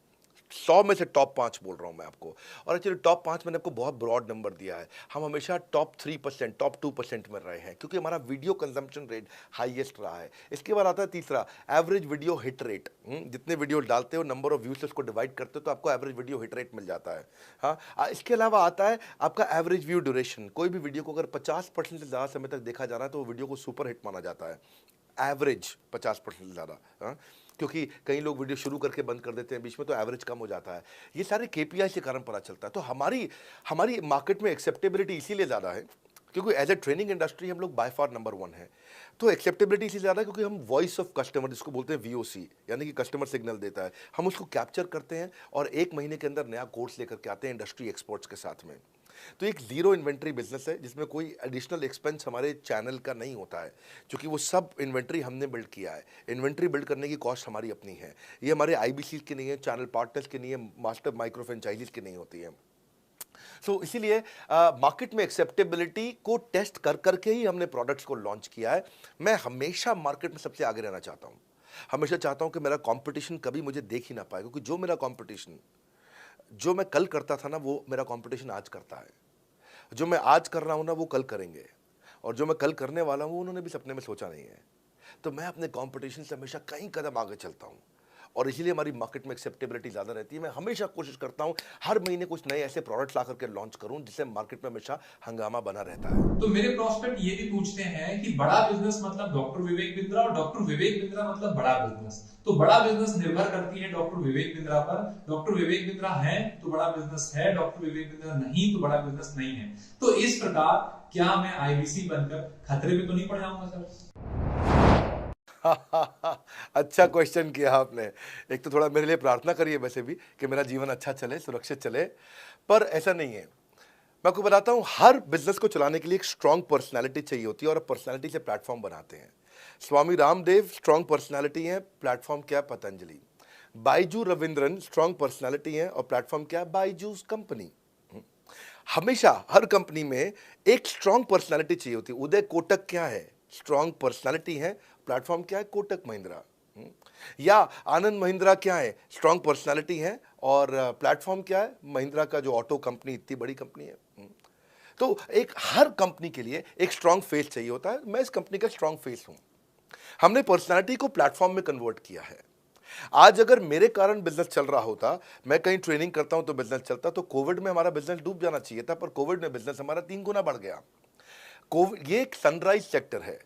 Speaker 2: 100 में से टॉप 5 बोल रहा हूं मैं आपको। और एक्चुअली टॉप 5 मैंने आपको बहुत ब्रॉड नंबर दिया है, हम हमेशा टॉप 3%, टॉप 2% में रहे हैं क्योंकि हमारा वीडियो कंजम्पशन रेट हाईएस्ट रहा है। इसके बाद आता है तीसरा, एवरेज वीडियो हिट रेट। जितने वीडियो डालते हो, नंबर ऑफ व्यूज से उसको डिवाइड करते हो तो आपको एवरेज वीडियो हिट रेट मिल जाता है। हाँ, इसके अलावा आता है आपका एवरेज व्यू ड्यूरेशन। कोई भी वीडियो को अगर 50% से ज़्यादा समय तक देखा जा रहा है तो वो वीडियो को सुपर हिट माना जाता है। एवरेज 50% से ज़्यादा, हाँ, क्योंकि कई लोग वीडियो शुरू करके बंद कर देते हैं बीच में तो एवरेज कम हो जाता है। ये सारे KPI के कारण पता चलता है। तो हमारी मार्केट में एक्सेप्टेबिलिटी इसीलिए ज़्यादा है क्योंकि एज ए ट्रेनिंग इंडस्ट्री हम लोग बाय फार नंबर 1 है। तो एक्सेप्टेबिलिटी इसलिए ज़्यादा है क्योंकि हम वॉइस ऑफ कस्टमर, जिसको बोलते हैं VOC, यानी कि कस्टमर सिग्नल देता है, हम उसको कैप्चर करते हैं और 1 महीने के अंदर नया कोर्स लेकर के आते हैं इंडस्ट्री एक्सपर्ट्स के साथ में। तो एक जीरो इन्वेंट्री बिजनेस है जिसमें कोई एडिशनल एक्सपेंस हमारे चैनल का नहीं होता है, क्योंकि वो सब इन्वेंट्री हमने बिल्ड किया है। इन्वेंट्री बिल्ड करने की कॉस्ट हमारी अपनी है, ये हमारे IBC की नहीं है, चैनल पार्टनर्स की नहीं है, मास्टर माइक्रो फ्रेंचाइजीज की नहीं होती है। सो इसीलिए मार्केट में एक्सेप्टेबिलिटी को टेस्ट कर करके ही हमने प्रोडक्ट्स को लॉन्च किया है। मैं हमेशा मार्केट में सबसे आगे रहना चाहता हूँ, हमेशा चाहता हूँ कि मेरा कंपटीशन कभी मुझे देख ही ना पाए, क्योंकि जो मेरा कंपटीशन, जो मैं कल करता था ना, वो मेरा कंपटीशन आज करता है। जो मैं आज कर रहा हूँ ना, वो कल करेंगे, और जो मैं कल करने वाला हूँ उन्होंने भी सपने में सोचा नहीं है। तो मैं अपने कंपटीशन से हमेशा कई कदम आगे चलता हूँ और इसीलिए हमारी मार्केट में एक्सेप्टेबिलिटी ज़्यादा रहती है। मैं हमेशा कोशिश करता हूँ हर महीने कुछ नए ऐसे प्रोडक्ट्स ला करके लॉन्च करूँ जिससे मार्केट में हमेशा हंगामा बना रहता है।
Speaker 1: तो मेरे प्रोस्पेक्ट ये भी पूछते हैं कि बड़ा बिजनेस मतलब डॉक्टर विवेक बिंद्रा और डॉक्टर विवेक बिंद्रा मतलब बड़ा बिजनेस। तो बड़ा बिजनेस निर्भर करती है डॉक्टर विवेक बिंद्रा पर। डॉक्टर विवेक बिंद्रा है तो बड़ा बिजनेस है, डॉक्टर विवेक बिंद्रा नहीं तो बड़ा बिजनेस नहीं है। तो इस प्रकार क्या मैं IBC बनकर खतरे में तो नहीं पड़ जाऊंगा सर?
Speaker 2: अच्छा क्वेश्चन किया आपने। एक तो थोड़ा मेरे लिए प्रार्थना करिए वैसे भी कि मेरा जीवन अच्छा चले, सुरक्षित चले, पर ऐसा नहीं है। मैं आपको बताता हूँ, हर बिजनेस को चलाने के लिए एक स्ट्रांग पर्सनालिटी चाहिए होती है और पर्सनालिटी से प्लेटफॉर्म बनाते हैं। स्वामी रामदेव स्ट्रांग पर्सनालिटी है, प्लेटफॉर्म क्या है? पतंजलि। बाइजू रविंद्रन स्ट्रांग पर्सनालिटी है और प्लेटफॉर्म क्या है? बाइजूस कंपनी। हमेशा हर कंपनी में एक स्ट्रांग पर्सनालिटी चाहिए होती है। उदय कोटक क्या है? स्ट्रांग पर्सनालिटी है, प्लेटफॉर्म क्या है? कोटक महिंद्रा। या आनंद महिंद्रा क्या है, स्ट्रॉन्ग पर्सनालिटी है, और प्लेटफॉर्म क्या है, महिंद्रा का जो ऑटो कंपनी इतनी बड़ी कंपनी है। तो एक हर कंपनी के लिए एक स्ट्रॉन्ग फेस चाहिए होता है। मैं इस कंपनी का स्ट्रॉन्ग फेस हूं। हमने पर्सनालिटी को प्लेटफॉर्म में कन्वर्ट किया है। आज अगर मेरे कारण बिजनेस चल रहा होता, मैं कहीं ट्रेनिंग करता हूं तो बिजनेस चलता, तो कोविड में हमारा बिजनेस डूब जाना चाहिए था, पर कोविड में बिजनेस हमारा 3 गुना बढ़ गया। कोविड ये एक सनराइज सेक्टर है,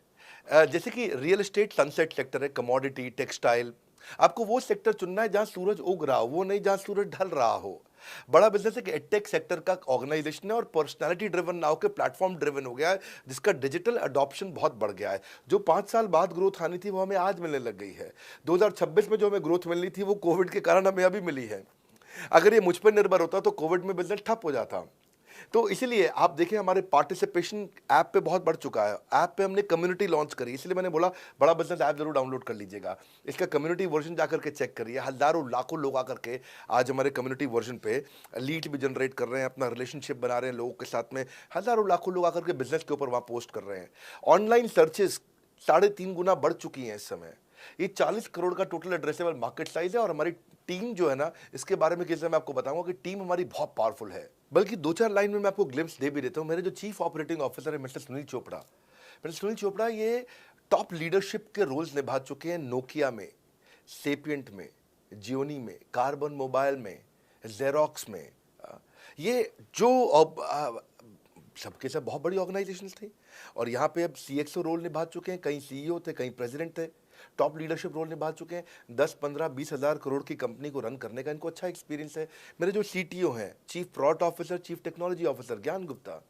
Speaker 2: जैसे कि रियल एस्टेट सनसेट सेक्टर है, कमोडिटी, टेक्सटाइल। आपको वो सेक्टर चुनना है जहां सूरज उग रहा हो, वो नहीं जहां सूरज ढल रहा हो। बड़ा बिजनेस एक एडटेक सेक्टर का ऑर्गेनाइजेशन है और पर्सनालिटी ड्रिवन ना होकर प्लेटफॉर्म ड्रिवन हो गया है, जिसका डिजिटल अडॉप्शन बहुत बढ़ गया है। जो 5 साल बाद ग्रोथ आनी थी वो हमें आज मिलने लग गई है। 2026 में जो हमें ग्रोथ मिलनी थी वो कोविड के कारण हमें अभी मिली है। अगर ये मुझ पर निर्भर होता तो कोविड में बिजनेस ठप हो जाता। तो इसीलिए आप देखें हमारे पार्टिसिपेशन ऐप पे बहुत बढ़ चुका है। ऐप पे हमने कम्युनिटी लॉन्च करी, इसलिए मैंने बोला बड़ा बिजनेस ऐप जरूर डाउनलोड कर लीजिएगा। इसका कम्युनिटी वर्जन जाकर के चेक करिए। हजारों लाखों लोग आकर के आज हमारे कम्युनिटी वर्जन पे लीड भी जनरेट कर रहे हैं, अपना रिलेशनशिप बना रहे हैं लोगों के साथ में। हजारों लाखों लोग आकर के बिजनेस के ऊपर वहाँ पोस्ट कर रहे हैं। ऑनलाइन सर्चेस 3.5 गुना बढ़ चुकी हैं इस समय। ये 40 करोड़ का टोटल एड्रेसेबल मार्केट साइज है। और हमारी टीम जो है ना, इसके बारे में किसी मैं आपको बताऊंगा कि टीम हमारी बहुत पावरफुल है। बल्कि 2-4 लाइन में मैं आपको ग्लिम्स दे भी देता हूं। मेरे जो चीफ ऑपरेटिंग ऑफिसर है मिस्टर सुनील चोपड़ा, ये टॉप लीडरशिप के रोल्स निभा चुके हैं नोकिया में, सेपियंट में, जियोनी में, कार्बन मोबाइल में, जेरोक्स में। ये जो सबके सब बहुत बड़ी ऑर्गेनाइजेशंस थी और यहाँ पे अब सीएक्सओ रोल निभा चुके हैं। कहीं सीईओ थे, कहीं प्रेसिडेंट थे, टॉप लीडरशिप रोल निभा चुके हैं। 10, 15, 20 हज़ार करोड़ की कंपनी को रन करने का इनको अच्छा एक्सपीरियंस है। मेरे जो सीटीओ हैं, chief product officer, chief technology officer ज्ञान गुप्ता,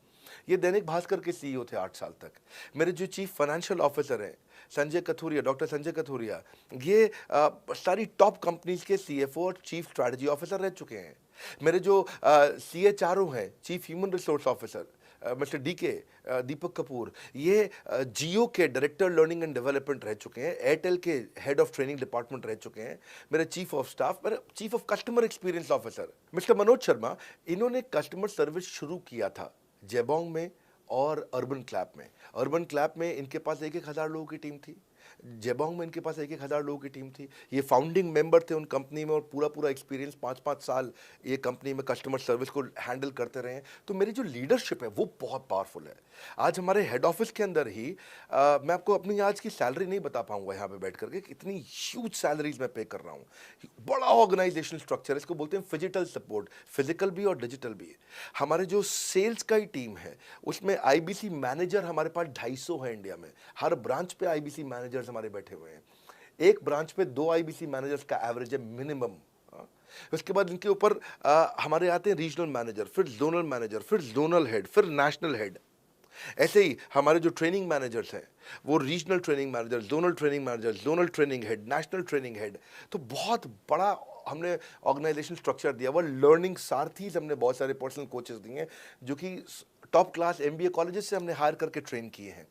Speaker 2: ये दैनिक भास्कर के सीईओ थे 8 साल तक। मेरे जो चीफ फाइनेंशियल ऑफिसर हैं संजय कथुरिया, डॉक्टर संजय कथुरिया, ये सारी टॉप कंपनीज के सीएफओ और चीफ स्ट्रैटेजी ऑफिसर रह चुके हैं। मेरे जो सीएचआरओ हैं, chief human resource officer mister DK Deepak Kapoor, ये जियो के डायरेक्टर लर्निंग एंड डेवलपमेंट रह चुके हैं, एयरटेल के हेड ऑफ ट्रेनिंग डिपार्टमेंट रह चुके हैं। मेरे चीफ ऑफ स्टाफ, मेरे chief of customer experience officer mister Manoj Sharma, इन्होंने कस्टमर सर्विस शुरू किया था जेबोंग में और अर्बन क्लैप में। अर्बन क्लैप में इनके पास 1-1 हज़ार लोगों की टीम थी, जेबोंग में इनके पास 1-1 हज़ार लोगों की टीम थी। ये फाउंडिंग मेंबर थे उन कंपनी में और पूरा एक्सपीरियंस 5-5 साल ये कंपनी में कस्टमर सर्विस को हैंडल करते रहे हैं। तो मेरी जो लीडरशिप है वो बहुत पावरफुल है। आज हमारे हेड ऑफिस के अंदर ही मैं आपको अपनी आज की सैलरी नहीं बता पाऊंगा यहाँ पे बैठ करके, कितनी ह्यूज सैलरीज मैं पे कर रहा हूँ। बड़ा ऑर्गेनाइजेशनल स्ट्रक्चर, इसको बोलते हैं फिजिटल सपोर्ट, फिजिकल भी और डिजिटल भी। हमारे जो सेल्स का ही टीम है उसमें आईबीसी मैनेजर हमारे पास 250 है इंडिया में। हर ब्रांच पे आईबीसी मैनेजर्स हमारे बैठे हुए हैं। एक ब्रांच पे 2 आईबीसी मैनेजर्स का एवरेज है मिनिमम। उसके बाद इनके ऊपर हमारे आते हैं रीजनल मैनेजर, फिर जोनल मैनेजर, फिर जोनल हेड, फिर नेशनल हेड। ऐसे ही हमारे जो ट्रेनिंग मैनेजर्स हैं वो regional training manager, zonal training manager, zonal training head, national training head. तो बहुत बड़ा हमने ऑर्गेनाइजेशन स्ट्रक्चर दिया हुआ। लर्निंग सारथीज हमने बहुत सारे पर्सनल कोचेस दिए हैं जो कि टॉप क्लास एमबीए कॉलेजेस से हमने हायर करके ट्रेन किए हैं।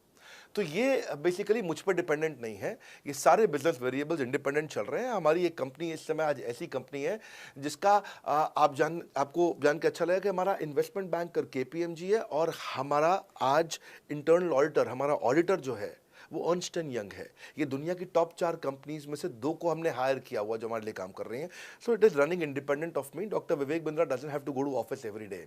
Speaker 2: तो ये बेसिकली मुझ पर डिपेंडेंट नहीं है, ये सारे बिजनेस वेरिएबल्स इंडिपेंडेंट चल रहे हैं। हमारी एक कंपनी इस समय आज ऐसी कंपनी है जिसका आपको जान के अच्छा लगेगा कि हमारा इन्वेस्टमेंट बैंकर केपीएमजी है और हमारा आज इंटरनल ऑडिटर, हमारा ऑडिटर जो है वो अर्नस्ट एंड यंग है। ये दुनिया की टॉप 4 कंपनीज में से 2 को हमने हायर किया हुआ जो हमारे लिए काम कर रही हैं। So it is running independent of me. Doctor Vivek Bindra doesn't have to go to office every day.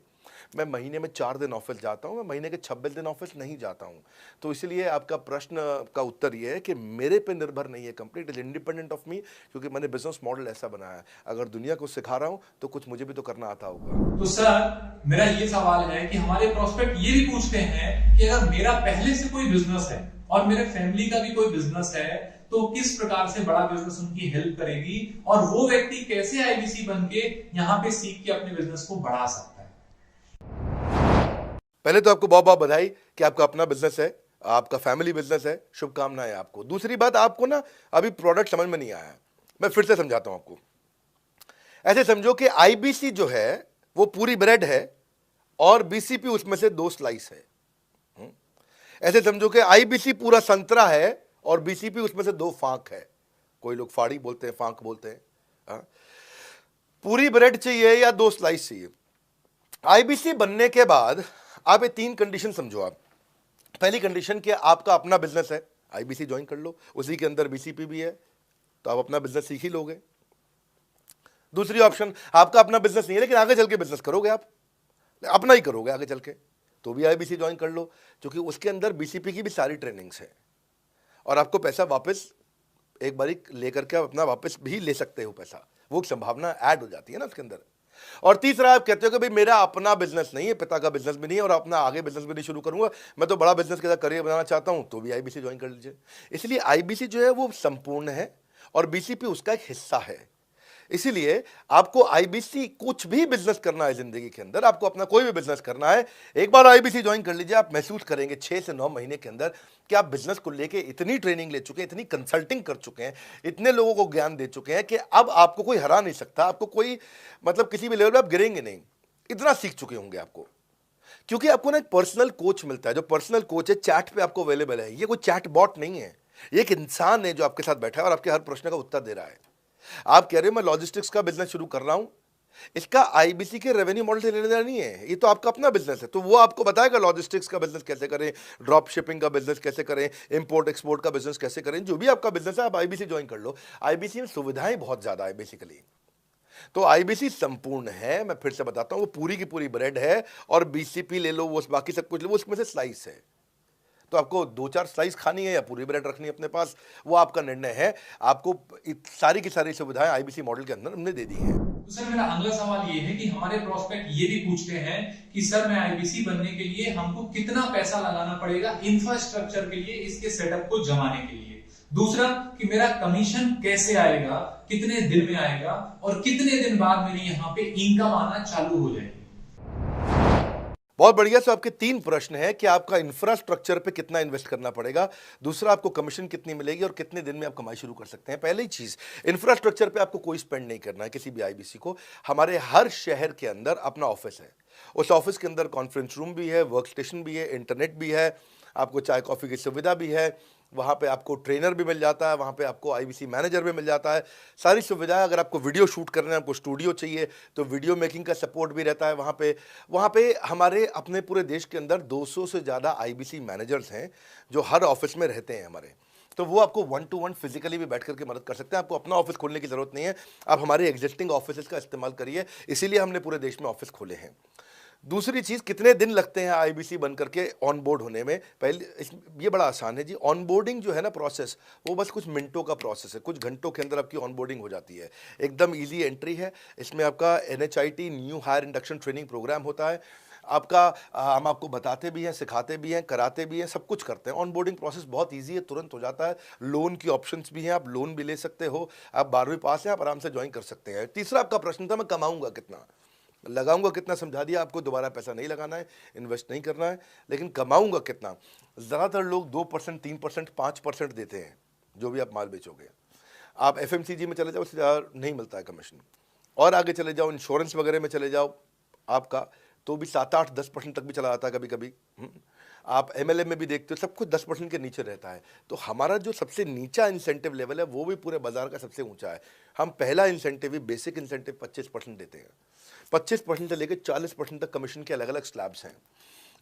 Speaker 2: मैं महीने में 4 दिन ऑफिस जाता हूँ, मैं महीने के 26 दिन ऑफिस नहीं जाता हूँ। तो इसलिए आपका प्रश्न का उत्तर ये है कि मेरे पे निर्भर नहीं है company, it is independent of मी, क्योंकि मैंने बिजनेस मॉडल ऐसा बनाया है। अगर दुनिया को सिखा रहा हूँ तो कुछ मुझे भी तो करना आता होगा।
Speaker 1: तो सर मेरा ये सवाल है कि हमारे प्रोस्पेक्ट ये भी पूछते हैं कि अगर मेरा पहले से कोई बिजनेस है और मेरे फैमिली का भी कोई बिजनेस है तो किस प्रकार से बड़ा बिजनेस उनकी हेल्प करेगी और वो व्यक्ति कैसे आईबीसी बन के यहाँ पे सीख के अपने बिजनेस को बढ़ा सकता है।
Speaker 2: पहले तो आपको बहुत बहुत बधाई कि आपका अपना बिजनेस है, आपका फैमिली बिजनेस है, शुभकामनाएं आपको। दूसरी बात, आपको ना अभी प्रोडक्ट समझ में नहीं आया, मैं फिर से समझाता हूं आपको। ऐसे समझो कि आईबीसी जो है वो पूरी ब्रेड है और बीसीपी उसमें से 2 स्लाइस है। ऐसे समझो कि आईबीसी पूरा संतरा है और बीसीपी उसमें से 2 फांक है। कोई लोग फाड़ी बोलते हैं, फांक बोलते हैं। पूरी ब्रेड चाहिए या 2 स्लाइस चाहिए। आईबीसी बनने के बाद आप ये 3 कंडीशन समझो। आप पहली कंडीशन कि आपका अपना बिजनेस है, आईबीसी ज्वाइन कर लो, उसी के अंदर बीसीपी भी है, तो आप अपना बिजनेस सीख ही लोगे। दूसरी ऑप्शन, आपका अपना बिजनेस नहीं है लेकिन आगे चल के बिजनेस करोगे, आप अपना ही करोगे आगे चल के, तो भी आईबीसी ज्वाइन कर लो, क्योंकि उसके अंदर बीसीपी की भी सारी ट्रेनिंग्स है और आपको पैसा वापस एक बारी लेकर के आप अपना वापस भी ले सकते हो पैसा, वो संभावना ऐड हो जाती है ना उसके अंदर। और तीसरा, आप कहते हो कि भाई मेरा अपना बिजनेस नहीं है, पिता का बिजनेस भी नहीं है और अपना आगे बिजनेस भी नहीं शुरू करूंगा, मैं तो बड़ा बिजनेस के साथ करियर बनाना चाहता हूं, तो भी आईबीसी ज्वाइन कर लीजिए। इसलिए आईबीसी जो है वो संपूर्ण है और बीसीपी उसका एक हिस्सा है। इसीलिए आपको आईबीसी, कुछ भी बिजनेस करना है जिंदगी के अंदर, आपको अपना कोई भी बिजनेस करना है, एक बार आईबीसी ज्वाइन कर लीजिए। आप महसूस करेंगे 6 से 9 महीने के अंदर कि आप बिजनेस को लेके इतनी ट्रेनिंग ले चुके हैं, इतनी कंसल्टिंग कर चुके हैं, इतने लोगों को ज्ञान दे चुके हैं कि अब आपको कोई हरा नहीं सकता, आपको कोई मतलब किसी भी लेवल पर आप गिरेंगे नहीं, इतना सीख चुके होंगे आपको। क्योंकि आपको ना एक पर्सनल कोच मिलता है, जो पर्सनल कोच है चैट पे आपको अवेलेबल है। ये कोई चैट बॉट नहीं है, ये एक इंसान है जो आपके साथ बैठा है और आपके हर प्रश्न का उत्तर दे रहा है। आप कह रहे हो मैं लॉजिस्टिक्स का बिजनेस शुरू कर रहा हूं, इसका आईबीसी के रेवेन्यू मॉडल से लेने देना नहीं है, ये तो आपका अपना बिजनेस है, तो वो आपको बताएगा लॉजिस्टिक्स का बिजनेस कैसे करें, ड्रॉप शिपिंग का बिजनेस कैसे करें, इंपोर्ट एक्सपोर्ट का बिजनेस कैसे करें, जो भी आपका बिजनेस है आप आईबीसी ज्वाइन कर लो। आईबीसी में सुविधाएं बहुत ज्यादा है बेसिकली, तो आईबीसी संपूर्ण है। मैं फिर से बताता हूं, वो पूरी की पूरी ब्रेड है और बीसीपी ले लो, वो बाकी सब कुछ ले, वो उसमें से स्लाइस है। तो आपको 2-4 स्लाइस खानी है या पूरी ब्रेड रखनी है अपने पास, वो आपका निर्णय है। आपको सारी की सारी सुविधाएं आईबीसी मॉडल के अंदर हमने दे दी हैं।
Speaker 1: तो सर मेरा अगला सवाल ये है कि हमारे प्रोस्पेक्ट ये भी पूछते हैं कि सर मैं आईबीसी बनने के लिए हमको कितना पैसा लगाना पड़ेगा इंफ्रास्ट्रक्चर के लिए, इसके सेटअप को जमाने के लिए। दूसरा कि मेरा कमीशन कैसे आएगा, कितने दिन में आएगा और कितने दिन बाद मेरी यहाँ पे इनकम आना चालू हो जाएगी।
Speaker 2: बहुत बढ़िया। तो आपके 3 प्रश्न हैं कि आपका इंफ्रास्ट्रक्चर पे कितना इन्वेस्ट करना पड़ेगा, दूसरा आपको कमीशन कितनी मिलेगी और कितने दिन में आप कमाई शुरू कर सकते हैं। पहली चीज, इंफ्रास्ट्रक्चर पे आपको कोई स्पेंड नहीं करना है किसी भी आईबीसी को। हमारे हर शहर के अंदर अपना ऑफिस है, उस ऑफिस के अंदर कॉन्फ्रेंस रूम भी है, वर्क स्टेशन भी है, इंटरनेट भी है, आपको चाय कॉफी की सुविधा भी है, वहाँ पे आपको ट्रेनर भी मिल जाता है, वहाँ पे आपको आईबीसी मैनेजर भी मिल जाता है, सारी सुविधाएं। अगर आपको वीडियो शूट करना है, आपको स्टूडियो चाहिए, तो वीडियो मेकिंग का सपोर्ट भी रहता है वहाँ पे हमारे अपने पूरे देश के अंदर 200 से ज़्यादा आईबीसी मैनेजर्स हैं जो हर ऑफिस में रहते हैं हमारे, तो वो आपको 1 to 1 फिजिकली भी बैठ करके मदद कर सकते हैं। आपको अपना ऑफिस खोलने की जरूरत नहीं है, आप हमारे एग्जिस्टिंग ऑफिस का इस्तेमाल करिए, इसीलिए हमने पूरे देश में ऑफिस खोले हैं। दूसरी चीज, कितने दिन लगते हैं आईबीसी बन करके ऑन बोर्ड होने में। ये बड़ा आसान है जी, ऑन बोर्डिंग जो है ना प्रोसेस, वो बस कुछ मिनटों का प्रोसेस है, कुछ घंटों के अंदर आपकी ऑन बोर्डिंग हो जाती है। एकदम इजी एंट्री है। इसमें आपका NHIT new hire induction training program होता है। हम आपको बताते भी हैं, सिखाते भी हैं, कराते भी हैं, सब कुछ करते हैं। ऑन बोर्डिंग प्रोसेस बहुत ईजी है, तुरंत हो जाता है। लोन की ऑप्शंस भी हैं, आप लोन भी ले सकते हो। आप 12वीं पास हैं, आप आराम से ज्वाइन कर सकते हैं। तीसरा आपका प्रश्न था मैं कमाऊंगा कितना, लगाऊंगा कितना, समझा दिया आपको। दोबारा पैसा नहीं लगाना है, इन्वेस्ट नहीं करना है, लेकिन कमाऊंगा कितना। ज़्यादातर लोग 2%, 3%, 5% देते हैं जो भी आप माल बेचोगे। आप FMCG में चले जाओ, उससे ज़्यादा नहीं मिलता है कमीशन। और आगे चले जाओ, इंश्योरेंस वगैरह में चले जाओ आपका, तो भी 7, 8, 10% तक भी चला जाता है कभी कभी। आप MLM में भी देखते हो, सब कुछ 10% के नीचे रहता है। तो हमारा जो सबसे नीचा इंसेंटिव लेवल है वो भी पूरे बाजार का सबसे ऊंचा है। हम पहला इंसेंटिव भी, बेसिक इंसेंटिव 25% देते हैं। 25% से लेकर 40% तक कमीशन के अलग अलग स्लैब्स हैं।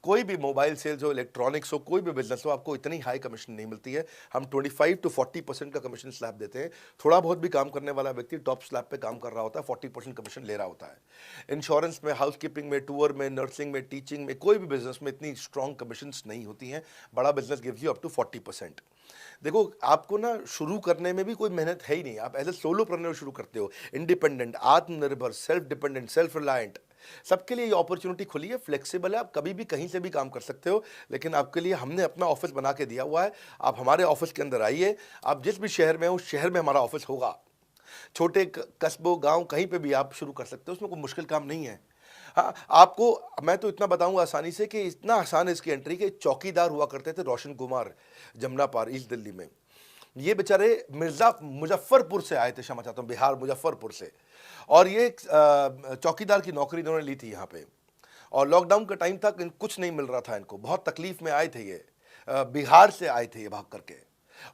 Speaker 2: कोई भी मोबाइल सेल्स हो, इलेक्ट्रॉनिक्स हो, कोई भी बिजनेस हो, आपको इतनी हाई कमीशन नहीं मिलती है। हम 25 to 40% का कमीशन स्लैब देते हैं। थोड़ा बहुत भी काम करने वाला व्यक्ति टॉप स्लैब पे काम कर रहा होता है, 40% कमीशन ले रहा होता है। इंश्योरेंस में, हाउसकीपिंग में, टूर में, नर्सिंग में, टीचिंग में, कोई भी बिजनेस में इतनी स्ट्रॉन्ग कमीशन नहीं होती हैं। बड़ा business gives you up to 40%। देखो, आपको ना शुरू करने में भी कोई मेहनत है ही नहीं। आप एज ए सोलोप्रेन्योर शुरू करते हो, इंडिपेंडेंट, आत्मनिर्भर, सेल्फ डिपेंडेंट, सेल्फ रिलायंट, सबके लिए ये अपॉर्चुनिटी खुली है, फ्लेक्सिबल है, आप कभी भी कहीं से भी काम कर सकते हो। लेकिन आपके लिए हमने अपना ऑफिस बना के दिया हुआ है। आप हमारे ऑफिस के अंदर आइए, आप जिस भी शहर में हो, उस शहर में हमारा ऑफिस होगा। छोटे कस्बों, गांव, कहीं पे भी आप शुरू कर सकते हो, उसमें कोई मुश्किल काम नहीं है। हाँ, आपको मैं तो इतना बताऊंगा आसानी से कि इतना आसान है इसकी एंट्री कि चौकीदार हुआ करते थे रोशन कुमार, जमुना पार, ईस्ट दिल्ली में। ये बेचारे मुजफ्फरपुर से आए थे, क्षमा चाहता हूँ, बिहार, मुजफ्फरपुर से। और ये चौकीदार की नौकरी इन्होंने ली थी यहाँ पे। और लॉकडाउन का टाइम था, कुछ नहीं मिल रहा था इनको, बहुत तकलीफ में आए थे ये। बिहार से आए थे ये भाग करके।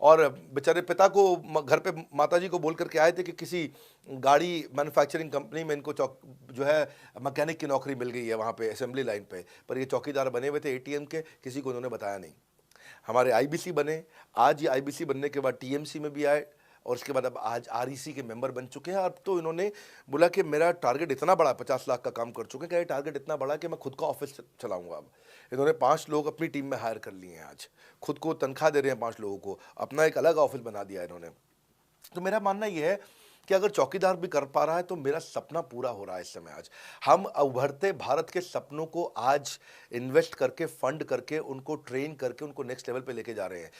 Speaker 2: और बेचारे पिता को घर पे माताजी को बोल करके आए थे कि किसी गाड़ी मैन्युफैक्चरिंग कंपनी में इनको जो है मैकेनिक की नौकरी मिल गई है वहाँ पे असेंबली लाइन पे। पर ये चौकीदार बने हुए थे ATM के, किसी को उन्होंने बताया नहीं। हमारे आईबीसी बने, आज ये आईबीसी बनने के बाद TMC में भी आए, और उसके बाद अब आज REC के मेंबर बन चुके हैं। अब तो इन्होंने बोला कि मेरा टारगेट इतना बड़ा, 50 लाख का काम कर चुके हैं, कि टारगेट इतना बड़ा कि मैं खुद का ऑफिस चलाऊंगा। अब इन्होंने 5 लोग अपनी टीम में हायर कर लिए हैं, आज खुद को तनख्वाह दे रहे हैं 5 लोगों को, अपना एक अलग ऑफिस बना दिया इन्होंने। तो मेरा मानना यह है कि अगर चौकीदार भी कर पा रहा है तो मेरा सपना पूरा हो रहा है इस समय। आज हम उभरते भारत के सपनों को आज इन्वेस्ट करके, फंड करके, उनको ट्रेन करके, उनको नेक्स्ट लेवल पे लेके जा रहे हैं।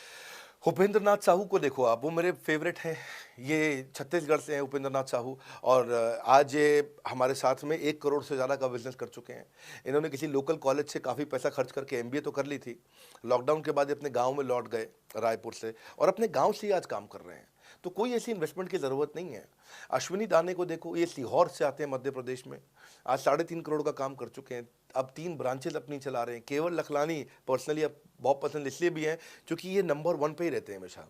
Speaker 2: उपेंद्र नाथ साहू को देखो आप, वो मेरे फेवरेट हैं। ये छत्तीसगढ़ से हैं उपेंद्र नाथ साहू, और आज ये हमारे साथ में 1 करोड़ से ज़्यादा का बिजनेस कर चुके हैं। इन्होंने किसी लोकल कॉलेज से काफ़ी पैसा खर्च करके MBA तो कर ली थी। लॉकडाउन के बाद ये अपने गांव में लौट गए रायपुर से, और अपने गांव से ही आज काम कर रहे हैं। तो कोई ऐसी इन्वेस्टमेंट की ज़रूरत नहीं है। अश्विनी दाने को देखो, ये सीहोर से आते हैं मध्य प्रदेश में, आज 3.5 करोड़ का काम कर चुके हैं। अब 3 ब्रांचेज अपनी चला रहे हैं। केवल लखलानी पर्सनली अब बहुत पसंद इसलिए भी है क्योंकि ये नंबर 1 पे ही रहते हैं हमेशा।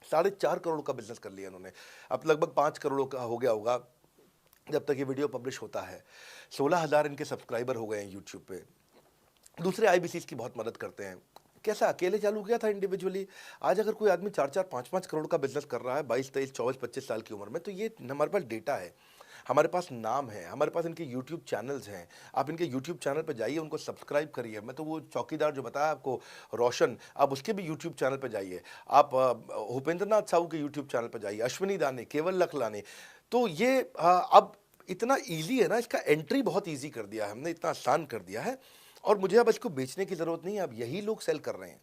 Speaker 2: 4.5 करोड़ का बिजनेस कर लिया इन्होंने। अब लगभग 5 करोड़ का हो गया होगा जब तक ये वीडियो पब्लिश होता है। 16,000 इनके सब्सक्राइबर हो गए हैं यूट्यूब पे। दूसरे IBCs की बहुत मदद करते हैं। कैसा अकेले चालू किया था इंडिविजुअली, आज अगर कोई आदमी 4-4, 5-5 करोड़ का बिजनेस कर रहा है 22, 23, 24, 25 साल की उम्र में, तो ये हमारे पास डेटा है, हमारे पास नाम है, हमारे पास इनके यूट्यूब चैनल्स हैं। आप इनके यूट्यूब चैनल पर जाइए, उनको सब्सक्राइब करिए। मैं तो वो चौकीदार जो बताया आपको, रोशन, आप उसके भी यूट्यूब चैनल पर जाइए। आप भूपेंद्र नाथ साहू के यूट्यूब चैनल पर जाइए, अश्विनी दाने, केवल लखलानी। तो ये अब इतना ईजी है ना, इसका एंट्री बहुत ईजी कर दिया है हमने, इतना आसान कर दिया है। और मुझे अब इसको बेचने की ज़रूरत नहीं है, अब यही लोग सेल कर रहे हैं।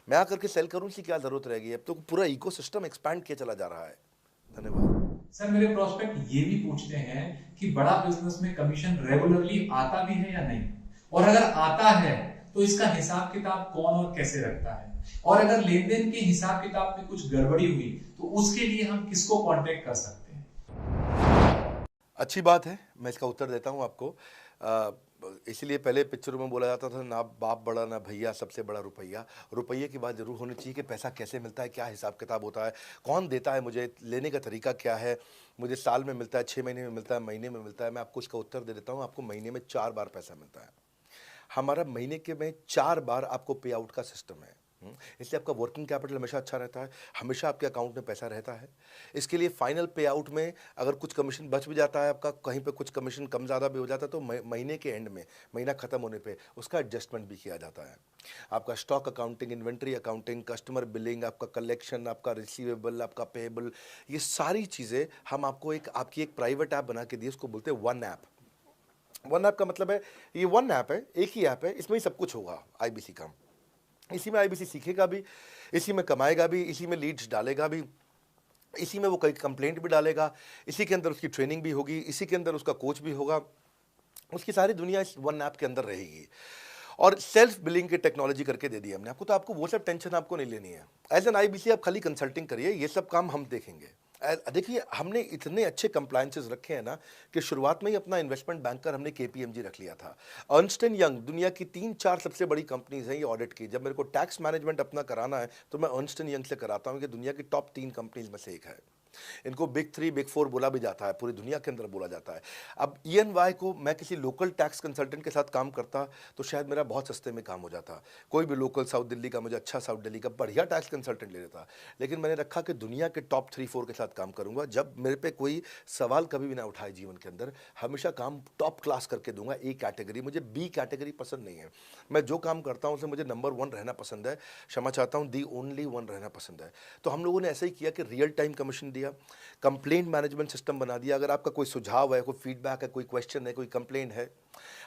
Speaker 2: मैं आकर के सेल करूं, इसकी क्या ज़रूरत रहेगी? अब तो पूरा इकोसिस्टम एक्सपैंड किया चला जा रहा है। धन्यवाद।
Speaker 1: सर, मेरे प्रोस्पेक्ट ये भी पूछते हैं कि बड़ा बिजनेस में कमीशन रेगुलरली आता भी है या नहीं, और अगर आता है तो इसका हिसाब किताब कौन और कैसे रखता है, और अगर लेन देन के हिसाब किताब में कुछ गड़बड़ी हुई तो उसके लिए हम किसको कांटेक्ट कर सकते हैं?
Speaker 2: अच्छी बात है, मैं इसका उत्तर देता हूं आपको। इसीलिए पहले पिक्चरों में बोला जाता था, ना बाप बड़ा ना भैया, सबसे बड़ा रुपया। रुपये की बात जरूर होनी चाहिए कि पैसा कैसे मिलता है, क्या हिसाब किताब होता है, कौन देता है मुझे, लेने का तरीका क्या है, मुझे साल में मिलता है, 6 महीने में मिलता है, महीने में मिलता है। मैं आपको इसका उत्तर दे देता हूँ। आपको महीने में 4 बार पैसा मिलता है। हमारा महीने के में 4 बार आपको पे आउट का सिस्टम है। इसलिए आपका वर्किंग कैपिटल हमेशा अच्छा रहता है, हमेशा आपके अकाउंट में पैसा रहता है। इसके लिए फाइनल पे आउट में अगर कुछ कमीशन बच भी जाता है आपका, कहीं पे कुछ कमीशन कम ज़्यादा भी हो जाता है, तो महीने के एंड में, महीना ख़त्म होने पे उसका एडजस्टमेंट भी किया जाता है। आपका stock accounting, inventory accounting, customer billing, आपका कलेक्शन, आपका रिसीवेबल, आपका पेएबल, ये सारी चीज़ें हम आपको आपकी एक प्राइवेट ऐप बना के दिए, उसको बोलते हैं वन ऐप। वन ऐप का मतलब है, ये वन ऐप है, एक ही ऐप है, इसमें ही सब कुछ होगा IBC का। इसी में IBC सीखेगा भी, इसी में कमाएगा भी, इसी में लीड्स डालेगा भी, इसी में वो कई कंप्लेंट भी डालेगा, इसी के अंदर उसकी ट्रेनिंग भी होगी, इसी के अंदर उसका कोच भी होगा। उसकी सारी दुनिया इस वन ऐप के अंदर रहेगी। और सेल्फ बिलिंग की टेक्नोलॉजी करके दे दी हमने आपको, तो आपको वो सब टेंशन आपको नहीं लेनी है। एज एन IBC आप खाली कंसल्टिंग करिए, ये सब काम हम देखेंगे। देखिए, हमने इतने अच्छे कंप्लायंसेस रखे हैं ना कि शुरुआत में ही अपना इन्वेस्टमेंट बैंकर हमने KPMG रख लिया था। अर्नस्ट एंड यंग, दुनिया की 3-4 सबसे बड़ी कंपनीज हैं ये ऑडिट की। जब मेरे को टैक्स मैनेजमेंट अपना कराना है तो मैं अर्नस्ट एंड यंग से कराता हूँ, कि दुनिया की टॉप 3 कंपनीज में से एक है। इनको बिग 3, बिग 4 बोला भी जाता है, पूरी दुनिया के अंदर बोला जाता है। अब EY को मैं किसी लोकल टैक्स कंसल्टेंट के साथ काम करता तो शायद मेरा बहुत सस्ते में काम हो जाता। कोई भी लोकल साउथ दिल्ली का, मुझे अच्छा साउथ दिल्ली का बढ़िया टैक्स कंसल्टेंट ले लेता। लेकिन मैंने रखा कि दुनिया के टॉप 3-4 के साथ काम करूंगा। जब मेरे पे कोई सवाल कभी भी ना उठाए जीवन के अंदर, हमेशा काम टॉप क्लास करके दूंगा। A कैटेगरी, मुझे B कैटेगरी पसंद नहीं है। मैं जो काम करता हूँ उसे मुझे नंबर 1 रहना पसंद है, क्षमा चाहता हूँ, दी ओनली 1 रहना पसंद है। तो हम लोगों ने ऐसा ही किया कि रियल टाइम कमीशन दिया, कंप्लेंट मैनेजमेंट सिस्टम बना दिया। अगर आपका कोई सुझाव है, कोई फीडबैक है, कोई क्वेश्चन है, कोई कंप्लेंट है,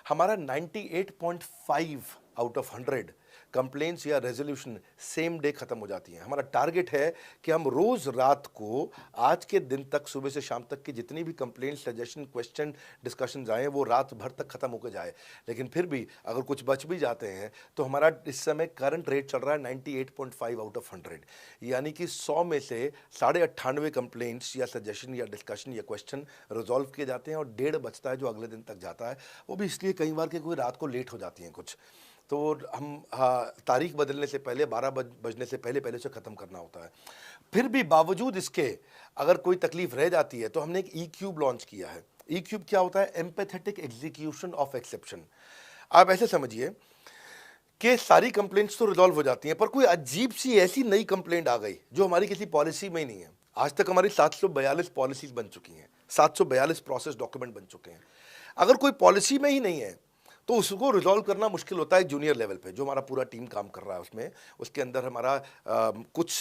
Speaker 2: हमारा 98.5 आउट ऑफ 100 कंप्लेंट्स या रेजोल्यूशन सेम डे खत्म हो जाती हैं। हमारा टारगेट है कि हम रोज रात को, आज के दिन तक, सुबह से शाम तक की जितनी भी कंप्लेंट, सजेशन, क्वेश्चन, डिस्कशन आए, वो रात भर तक खत्म होकर जाए। लेकिन फिर भी अगर कुछ बच भी जाते हैं तो हमारा इस समय करंट रेट चल रहा है 98.5 आउट ऑफ 100, यानी कि 100 में से 98.5 कंप्लेंट्स या सजेशन या डिस्कशन या क्वेश्चन रिजॉल्व किए जाते हैं, और 1.5 बचता है जो अगले दिन तक जाता है। वो भी इसलिए कई बार कि कोई रात को लेट हो जाती हैं कुछ, तो हम तारीख बदलने से पहले, 12 बजने से पहले पहले से ख़त्म करना होता है। फिर भी बावजूद इसके अगर कोई तकलीफ रह जाती है तो हमने एक E-क्यूब लॉन्च किया है। E-क्यूब क्या होता है? Empathetic execution of exception. आप ऐसे समझिए कि सारी कंप्लेंट्स तो रिजॉल्व हो जाती हैं, पर कोई अजीब सी ऐसी नई कंप्लेंट आ गई जो हमारी किसी पॉलिसी में ही नहीं है। आज तक हमारी 742 पॉलिसीज बन चुकी हैं, 742 प्रोसेस डॉक्यूमेंट बन चुके हैं। अगर कोई पॉलिसी में ही नहीं है तो उसको रिजॉल्व करना मुश्किल होता है जूनियर लेवल पे, जो हमारा पूरा टीम काम कर रहा है उसमें। उसके अंदर हमारा कुछ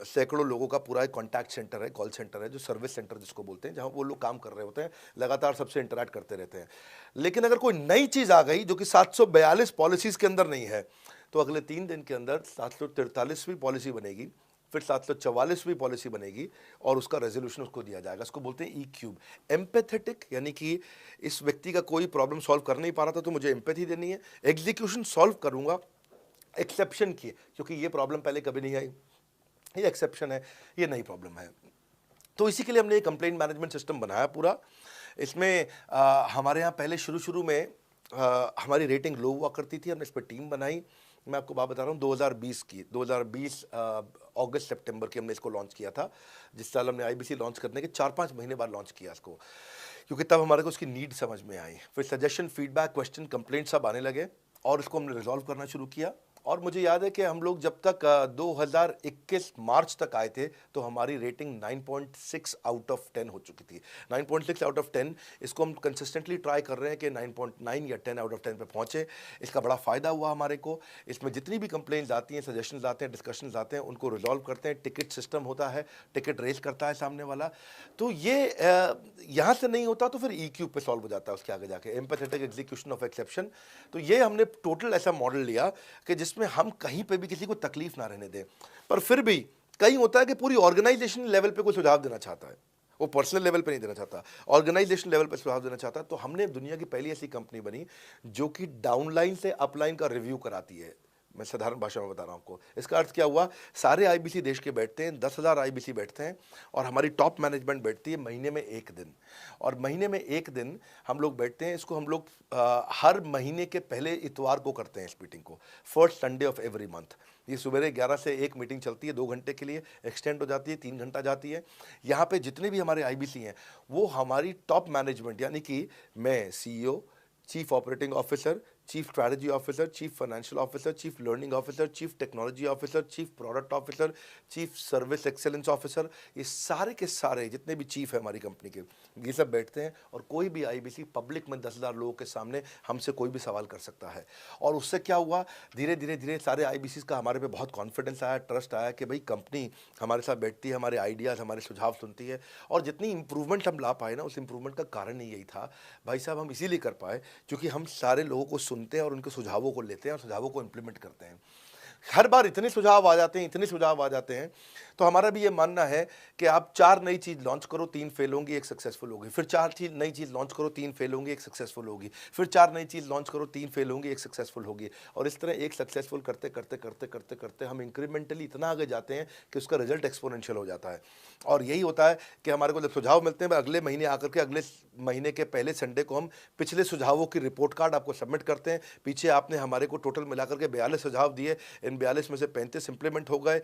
Speaker 2: सैकड़ों लोगों का पूरा एक कॉन्टैक्ट सेंटर है, कॉल सेंटर है, जो सर्विस सेंटर जिसको बोलते हैं, जहाँ वो लोग काम कर रहे होते हैं, लगातार सबसे इंटरैक्ट करते रहते हैं। लेकिन अगर कोई नई चीज़ आ गई जो कि 742 पॉलिसीज़ के अंदर नहीं है, तो अगले 3 दिन के अंदर 743वीं पॉलिसी बनेगी, फिर 744वीं पॉलिसी बनेगी और उसका रेजोल्यूशन उसको दिया जाएगा। इसको बोलते हैं E-क्यूब, एम्पैथेटिक, यानी कि इस व्यक्ति का कोई प्रॉब्लम सॉल्व कर नहीं पा रहा था तो मुझे एम्पैथी देनी है, एग्जीक्यूशन सॉल्व करूंगा एक्सेप्शन की, क्योंकि ये प्रॉब्लम पहले कभी नहीं आई, ये एक्सेप्शन है, ये नई प्रॉब्लम है। तो इसी के लिए हमने एक कंप्लेंट मैनेजमेंट सिस्टम बनाया पूरा। इसमें हमारे यहाँ पहले शुरू में हमारी रेटिंग लो हुआ करती थी, हमने इस पर टीम बनाई। मैं आपको बात बता रहा हूँ 2020 अगस्त सितंबर की हमने इसको लॉन्च किया था। जिस साल हमने आईबीसी लॉन्च करने के 4-5 महीने बाद लॉन्च किया इसको, क्योंकि तब हमारे को उसकी नीड समझ में आई। फिर सजेशन, फीडबैक, क्वेश्चन, कंप्लेंट सब आने लगे और इसको हमने रिजॉल्व करना शुरू किया। और मुझे याद है कि हम लोग जब तक 2021 मार्च तक आए थे तो हमारी रेटिंग 9.6 आउट ऑफ 10 हो चुकी थी। 9.6 आउट ऑफ 10, इसको हम कंसिस्टेंटली ट्राई कर रहे हैं कि 9.9 या 10 आउट ऑफ 10 पे पहुंचे। इसका बड़ा फ़ायदा हुआ हमारे को। इसमें जितनी भी कंप्लेंट्स आती हैं, सजेशंस आते हैं, डिस्कशंस आते हैं, उनको रिजॉल्व करते हैं। टिकट सिस्टम होता है, टिकट रेज करता है सामने वाला। तो ये यहाँ से नहीं होता तो फिर E-क्यूब पे सॉल्व हो जाता है उसके आगे जाके, एम्पैथेटिक एग्जीक्यूशन ऑफ एक्सेप्शन। तो ये हमने टोटल ऐसा मॉडल लिया कि जिसमें हम कहीं पे भी किसी को तकलीफ ना रहने दें। पर फिर भी कहीं होता है कि पूरी ऑर्गेनाइजेशन लेवल पे कोई सुझाव देना चाहता है, वो पर्सनल लेवल पे नहीं देना चाहता, ऑर्गेनाइजेशन लेवल पे सुझाव देना चाहता है। तो हमने दुनिया की पहली ऐसी कंपनी बनी जो कि डाउनलाइन से अपलाइन का रिव्यू कराती है। मैं साधारण भाषा में बता रहा हूँ आपको। इसका अर्थ क्या हुआ, सारे आईबीसी देश के बैठते हैं, 10,000 आईबीसी बैठते हैं और हमारी टॉप मैनेजमेंट बैठती है महीने में 1 दिन। और महीने में 1 दिन हम लोग बैठते हैं। इसको हम लोग हर महीने के पहले इतवार को करते हैं इस मीटिंग को, first Sunday off every month. ये सुबह 11 से एक मीटिंग चलती है, 2 घंटे के लिए एक्सटेंड हो जाती है, 3 घंटा जाती है। यहाँ पे जितने भी हमारे आईबीसी हैं वो हमारी टॉप मैनेजमेंट, यानी कि मैं CEO, chief operating officer, chief strategy officer, chief financial officer, chief learning officer, chief technology officer, chief product officer, chief service excellence officer, ये सारे के सारे जितने भी चीफ है हमारी कंपनी के, ये सब बैठते हैं। और कोई भी आईबीसी पब्लिक में 10,000 लोगों के सामने हमसे कोई भी सवाल कर सकता है। और उससे क्या हुआ, धीरे धीरे सारे आईबीसी का हमारे पे बहुत कॉन्फिडेंस आया, ट्रस्ट आया कि भाई कंपनी हमारे साथ बैठती है, हमारे आइडियाज़, हमारे सुझाव सुनती है। और जितनी इंप्रूवमेंट हम ला पाए ना, उस इंप्रूवमेंट का कारण ही यही था भाई साहब, हम इसीलिए कर पाए क्योंकि हम सारे लोगों को सुनते हैं और उनके सुझावों को लेते हैं और सुझावों को इम्प्लीमेंट करते हैं। हर बार इतने सुझाव आ जाते हैं, इतने सुझाव आ जाते हैं। तो हमारा भी ये मानना है कि आप 4 नई चीज़ लॉन्च करो, 3 फेल होंगी, 1 सक्सेसफुल होगी। फिर 4 नई चीज़ लॉन्च करो, 3 फेल होंगी, 1 सक्सेसफुल होगी। फिर 4 नई चीज़ लॉन्च करो, 3 फेल होंगी, 1 सक्सेसफुल होगी। और इस तरह एक सक्सेसफुल करते करते करते करते करते हम इंक्रीमेंटली इतना आगे जाते हैं कि उसका रिजल्ट एक्सपोनेंशियल हो जाता है। और यही होता है कि हमारे को जब सुझाव मिलते हैं, अगले महीने आकर के अगले महीने के पहले संडे को हम पिछले सुझावों की रिपोर्ट कार्ड आपको सबमिट करते हैं। पीछे आपने हमारे को टोटल मिलाकर के 42 सुझाव दिए, इन 42 में से 35 इंप्लीमेंट हो गए,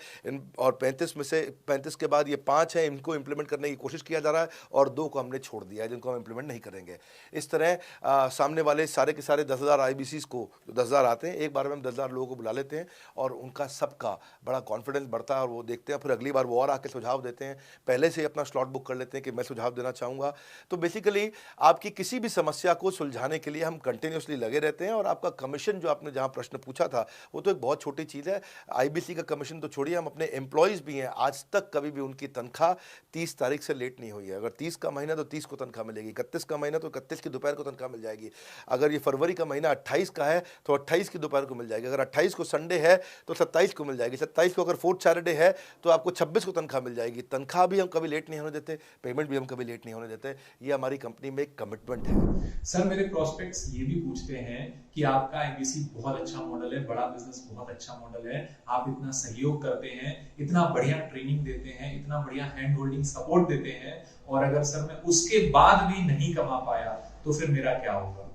Speaker 2: और 35 में से 35 के बाद ये 5 हैं, इनको इंप्लीमेंट करने की कोशिश किया जा रहा है, और 2 को हमने छोड़ दिया है जिनको हम इंप्लीमेंट नहीं करेंगे। इस तरह सामने वाले सारे के सारे 10,000 आईबीसी को, 10,000 आते हैं, एक बार में हम 10,000 लोगों को बुला लेते हैं और उनका सबका बड़ा कॉन्फिडेंस बढ़ता है और वो देखते हैं, फिर अगली बार वो और आके सुझाव देते हैं। पहले से अपना स्लॉट बुक कर लेते हैं कि मैं सुझाव देना चाहूँगा। तो बेसिकली आपकी किसी भी समस्या को सुलझाने के लिए हम कंटिन्यूसली लगे रहते हैं। और आपका कमीशन, जो आपने जहाँ प्रश्न पूछा था, वो तो एक बहुत छोटी चीज़ है। आईबीसी का कमीशन तो छोड़िए, हम अपने एम्प्लॉयज़ भी हैं, आज तक कभी भी उनकी तनख्वाह 30 तारीख से लेट नहीं हुई है। अगर 30 का महीना तो 30 को तनख्वाह मिलेगी, 31 का महीना तो 31 की दोपहर को तनख्वाह मिल जाएगी। अगर ये फरवरी का महीना 28 का है तो 28 की दोपहर को मिल जाएगी। अगर 28 को संडे है तो 27 को मिल जाएगी। 27 को अगर फोर्थ सैटरडे है तो आपको 26 को तनख्वाह मिल जाएगी। तनख्वाह भी हम कभी लेट नहीं होने देते, पेमेंट भी हम कभी लेट नहीं होने देते। ये हमारी कंपनी में एक कमिटमेंट है।
Speaker 1: सर, मेरे प्रोस्पेक्ट्स ये भी पूछते हैं कि आपका आईबीसी बहुत अच्छा मॉडल है, बड़ा बिजनेस बहुत अच्छा मॉडल है, आप इतना सहयोग करते हैं, इतना बढ़िया ट्रेनिंग देते हैं, इतना बढ़िया हैंड होल्डिंग सपोर्ट देते हैं, और अगर सर मैं उसके बाद भी नहीं कमा पाया तो फिर मेरा क्या होगा?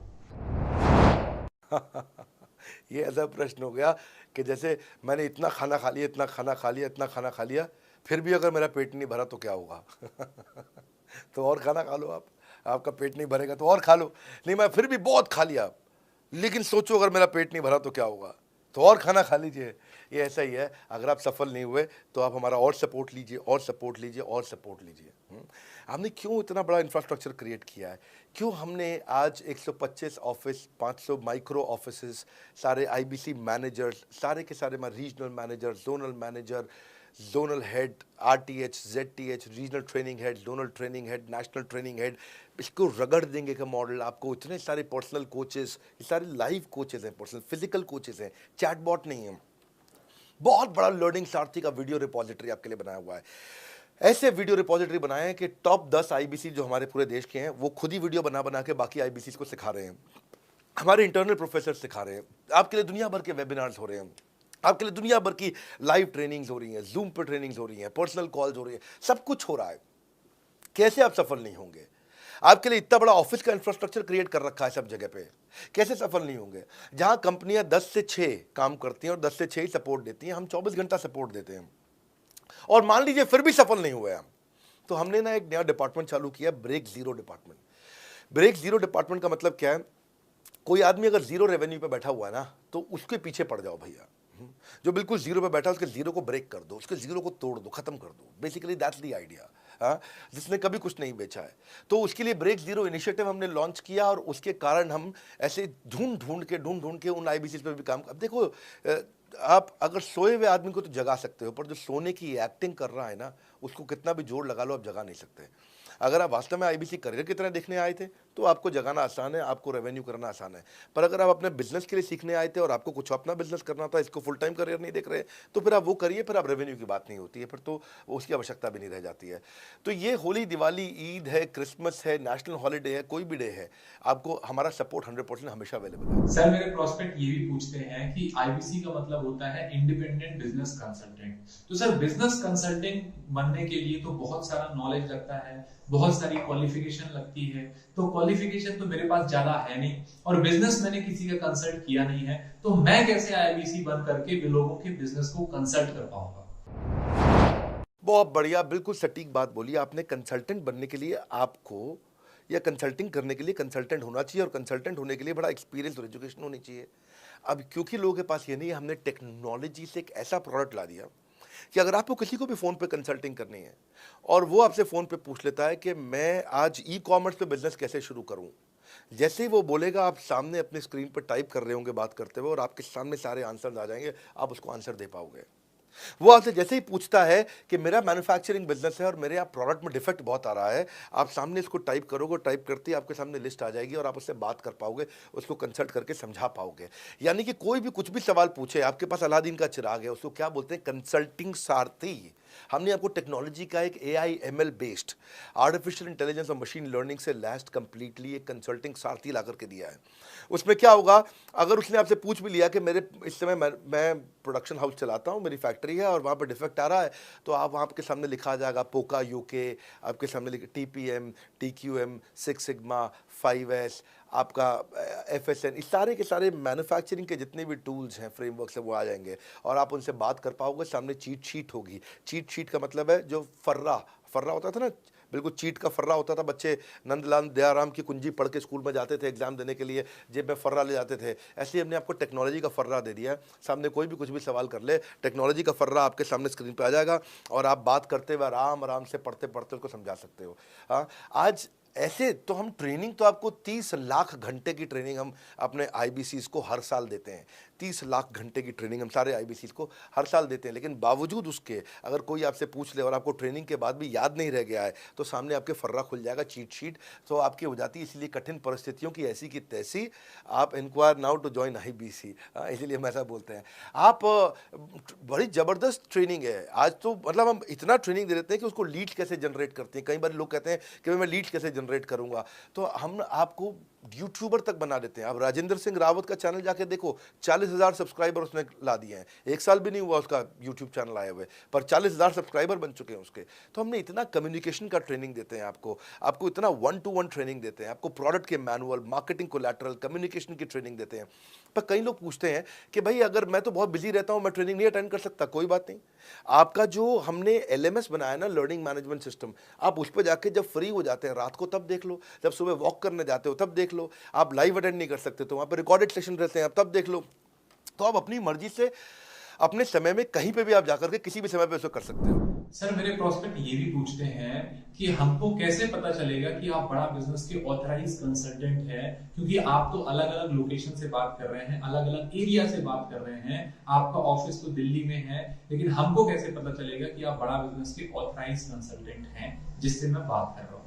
Speaker 2: ये ऐसा प्रश्न हो गया कि जैसे मैंने इतना खाना खा लिया, इतना खाना खा लिया, इतना खाना खा लिया, फिर भी अगर मेरा पेट नहीं भरा तो क्या होगा? तो और खाना खा लो आप, आपका पेट नहीं भरेगा तो और खा लो। नहीं, मैं फिर भी बहुत खा लिया, लेकिन सोचो अगर मेरा पेट नहीं भरा तो क्या होगा? तो और खाना खा लीजिए। ये ऐसा ही है, अगर आप सफल नहीं हुए तो आप हमारा और सपोर्ट लीजिए और सपोर्ट लीजिए और सपोर्ट लीजिए। हमने क्यों इतना बड़ा इंफ्रास्ट्रक्चर क्रिएट किया है, क्यों हमने आज 125 ऑफिस, 500 माइक्रो ऑफिसेस, सारे आईबीसी मैनेजर्स, सारे के सारे regional manager, zonal head, RTH, ZTH, regional training head, zonal training head, national training head, इसको रगड़ देंगे का मॉडल। आपको इतने सारे पर्सनल कोचेस, ये सारे लाइव कोचेस हैं, पर्सनल फिजिकल कोचेस हैं, चैटबॉट नहीं है। बहुत बड़ा लर्निंग सारथी का वीडियो रिपोजिटरी आपके लिए बनाया हुआ है। ऐसे वीडियो रिपोजिटरी बनाए हैं कि टॉप 10 आईबीसी जो हमारे पूरे देश के हैं वो खुद ही वीडियो बना बना के बाकी आईबीसी को सिखा रहे हैं। हमारे इंटरनल प्रोफेसर सिखा रहे हैं, आपके लिए दुनिया भर के वेबिनार्स हो रहे हैं, आपके लिए दुनिया भर की लाइव ट्रेनिंग्स हो रही हैं, जूम पर ट्रेनिंग्स हो रही हैं, पर्सनल कॉल्स हो रही हैं, सब कुछ हो रहा है। कैसे आप सफल नहीं होंगे? आपके लिए इतना बड़ा ऑफिस का इंफ्रास्ट्रक्चर क्रिएट कर रखा है सब जगह पे, कैसे सफल नहीं होंगे? जहां कंपनियां 10 से 6 काम करती हैं और 10 से 6 ही सपोर्ट देती हैं, हम 24 घंटा सपोर्ट देते हैं और मान लीजिए फिर भी सफल नहीं हुए हम, तो हमने ना एक नया डिपार्टमेंट चालू किया, break zero department. Break zero department का मतलब क्या है? कोई आदमी अगर जीरो रेवेन्यू पे बैठा हुआ है ना, तो उसके पीछे पड़ जाओ भैया। जो बिल्कुल जीरो पे बैठा है उसके जीरो को ब्रेक कर दो, उसके जीरो को तोड़ दो, खत्म कर दो। Basically that's the idea. हाँ, जिसने कभी कुछ नहीं बेचा है, तो उसके लिए ब्रेक जीरो इनिशिएटिव हमने लॉन्च किया और उसके कारण हम ऐसे ढूंढ ढूंढ के उन आईबीसी पे भी काम। अब देखो, आप अगर सोए हुए आदमी को तो जगा सकते हो, पर जो सोने की एक्टिंग कर रहा है ना, उसको कितना भी जोर लगा लो आप जगा नहीं सकते। अगर आप वास्तव में आईबीसी करियर की तरह देखने आए थे तो आपको जगाना आसान है, आपको रेवेन्यू करना आसान है। पर अगर आप अपने बिजनेस के लिए सीखने आए थे और आपको कुछ अपना बिजनेस करना था, इसको फुल टाइम करियर नहीं देख रहे, तो फिर आप वो करिए, फिर आप रेवेन्यू की बात नहीं होती है, फिर तो उसकी आवश्यकता भी नहीं रह जाती है। तो ये होली, दिवाली, ईद है, क्रिसमस है, नेशनल हॉलीडे है, कोई भी डे है, आपको हमारा सपोर्ट 100% हमेशा अवेलेबल है।
Speaker 1: सर, मेरे प्रोस्पेक्ट ये भी पूछते हैं कि आईबीसी का मतलब होता है इंडिपेंडेंट बिजनेस कंसल्टेंट। तो सर, बिजनेस कंसल्टेंट बनने के लिए तो बहुत सारा नॉलेज लगता है, बहुत सारी क्वालिफिकेशन लगती है। तो क्वालिफिकेशन तो मेरे पास ज्यादा है नहीं और बिजनेस मैंने किसी का कंसल्ट किया नहीं है, तो मैं कैसे आईबीसी बन करके लोगों के बिजनेस को कंसल्ट कर पाऊंगा?
Speaker 2: बहुत बढ़िया, बिल्कुल सटीक बात बोली आपने। कंसल्टेंट बनने के लिए आपको, या कंसल्टिंग करने के लिए कंसल्टेंट होना चाहिए, और कंसल्टेंट होने के लिए बड़ा एक्सपीरियंस और एजुकेशन होनी चाहिए। अब क्योंकि लोगों के पास ये नहीं है, हमने टेक्नोलॉजी से एक ऐसा प्रोडक्ट ला दिया कि अगर आपको किसी को भी फ़ोन पे कंसल्टिंग करनी है और वो आपसे फ़ोन पे पूछ लेता है कि मैं आज ई कॉमर्स पे बिजनेस कैसे शुरू करूं, जैसे ही वो बोलेगा, आप सामने अपने स्क्रीन पर टाइप कर रहे होंगे बात करते हुए और आपके सामने सारे आंसर आ जाएंगे, आप उसको आंसर दे पाओगे। वो आपसे जैसे ही पूछता है कि मेरा मैन्युफैक्चरिंग बिजनेस है और मेरे यहाँ प्रोडक्ट में डिफेक्ट बहुत आ रहा है, आप सामने इसको टाइप करोगे, टाइप करते ही आपके सामने लिस्ट आ जाएगी और आप उससे बात कर पाओगे, उसको कंसल्ट करके समझा पाओगे। यानी कि कोई भी कुछ भी सवाल पूछे, आपके पास अलादीन का चिराग है, उसको क्या बोलते हैं? कंसल्टिंग सारथी। हमने आपको टेक्नोलॉजी का एक AI ML based, artificial intelligence और मशीन लर्निंग से लैस्ड कंप्लीटली एक कंसल्टिंग सारथी ला करके दिया है। उसमें क्या होगा, अगर उसने आपसे पूछ भी लिया कि मेरे इस समय मैं प्रोडक्शन हाउस चलाता हूँ, मेरी फैक्ट्री है और वहाँ पर डिफेक्ट आ रहा है, तो आप वहाँ आपके सामने लिखा आ जाएगा पोका UK, आपके सामने लिखा TPM, TQM, 6 सिग्मा, 5S, आपका FSN, इस सारे के सारे मैन्युफैक्चरिंग के जितने भी टूल्स हैं, फ्रेमवर्क्स हैं, वो आ जाएंगे और आप उनसे बात कर पाओगे। सामने चीट शीट होगी। चीट शीट का मतलब है जो फर्रा होता था ना, बिल्कुल चीट का फर्रा होता था। बच्चे नंदलाल दयाराम की कुंजी पढ़ के स्कूल में जाते थे एग्जाम देने के लिए, जेब में फर्रा ले जाते थे। ऐसे ही हमने आपको टेक्नोलॉजी का फर्रा दे दिया है। सामने कोई भी कुछ भी सवाल कर ले, टेक्नोलॉजी का फर्रा आपके सामने स्क्रीन पे आ जाएगा और आप बात करते हुए आराम आराम से पढ़ते पढ़ते उसको समझा सकते हो। हाँ, आज ऐसे तो हम ट्रेनिंग तो आपको 30 लाख घंटे की ट्रेनिंग हम अपने आईबीसीज को हर साल देते हैं। 30 लाख घंटे की ट्रेनिंग हम सारे आईबीसीज को हर साल देते हैं। लेकिन बावजूद उसके अगर कोई आपसे पूछ ले और आपको ट्रेनिंग के बाद भी याद नहीं रह गया है, तो सामने आपके फर्रा खुल जाएगा, चीट शीट तो आपकी हो जाती है। इसलिए कठिन परिस्थितियों की ऐसी की तैसी, आप enquire now to join IBC, इसीलिए हम ऐसा बोलते हैं। आप बड़ी ज़बरदस्त ट्रेनिंग है आज तो, मतलब हम इतना ट्रेनिंग दे देते हैं कि उसको लीड्स कैसे जनरेट करते हैं। कई बार लोग कहते हैं कि मैं लीड्स कैसे जनरेट करूंगा, तो हम आपको यूट्यूबर तक बना देते हैं। आप राजेंद्र सिंह रावत का चैनल जाके देखो, 40,000 सब्सक्राइबर उसने ला दिए हैं। 1 साल भी नहीं हुआ उसका यूट्यूब चैनल आए हुए, पर 40,000 सब्सक्राइबर बन चुके हैं उसके। तो हमने इतना कम्युनिकेशन का ट्रेनिंग देते हैं आपको इतना 1-to-1 ट्रेनिंग देते हैं, आपको प्रोडक्ट के मैनुअल, मार्केटिंग कोलैटरल, कम्युनिकेशन की ट्रेनिंग देते हैं। पर कई लोग पूछते हैं कि भाई अगर मैं तो बहुत बिजी रहता हूं, मैं ट्रेनिंग नहीं अटेंड कर सकता। कोई बात नहीं, आपका जो हमने LMS बनाया ना, लर्निंग मैनेजमेंट सिस्टम, आप उस पर जाके जब फ्री हो जाते हैं रात को तब देख लो, जब सुबह वॉक करने जाते हो तब देख लो। आप लाइव अटेंड नहीं कर सकते तो वहाँ पर रिकॉर्डेड सेशन रहते हैं, आप तब देख लो। तो आप अपनी मर्जी से अपने समय में कहीं पे भी आप जाकर के किसी भी समय पे उसको कर सकते हो।
Speaker 1: सर मेरे प्रोस्पेक्ट ये भी पूछते हैं कि हमको कैसे पता चलेगा कि आप बड़ा बिजनेस के ऑथराइज कंसल्टेंट हैं, क्योंकि आप तो अलग अलग लोकेशन से बात कर रहे हैं, अलग अलग एरिया से बात कर रहे हैं, आपका ऑफिस तो दिल्ली में है, लेकिन हमको कैसे पता चलेगा कि आप बड़ा बिजनेस के ऑथराइज कंसल्टेंट हैं जिससे मैं बात कर रहा हूँ?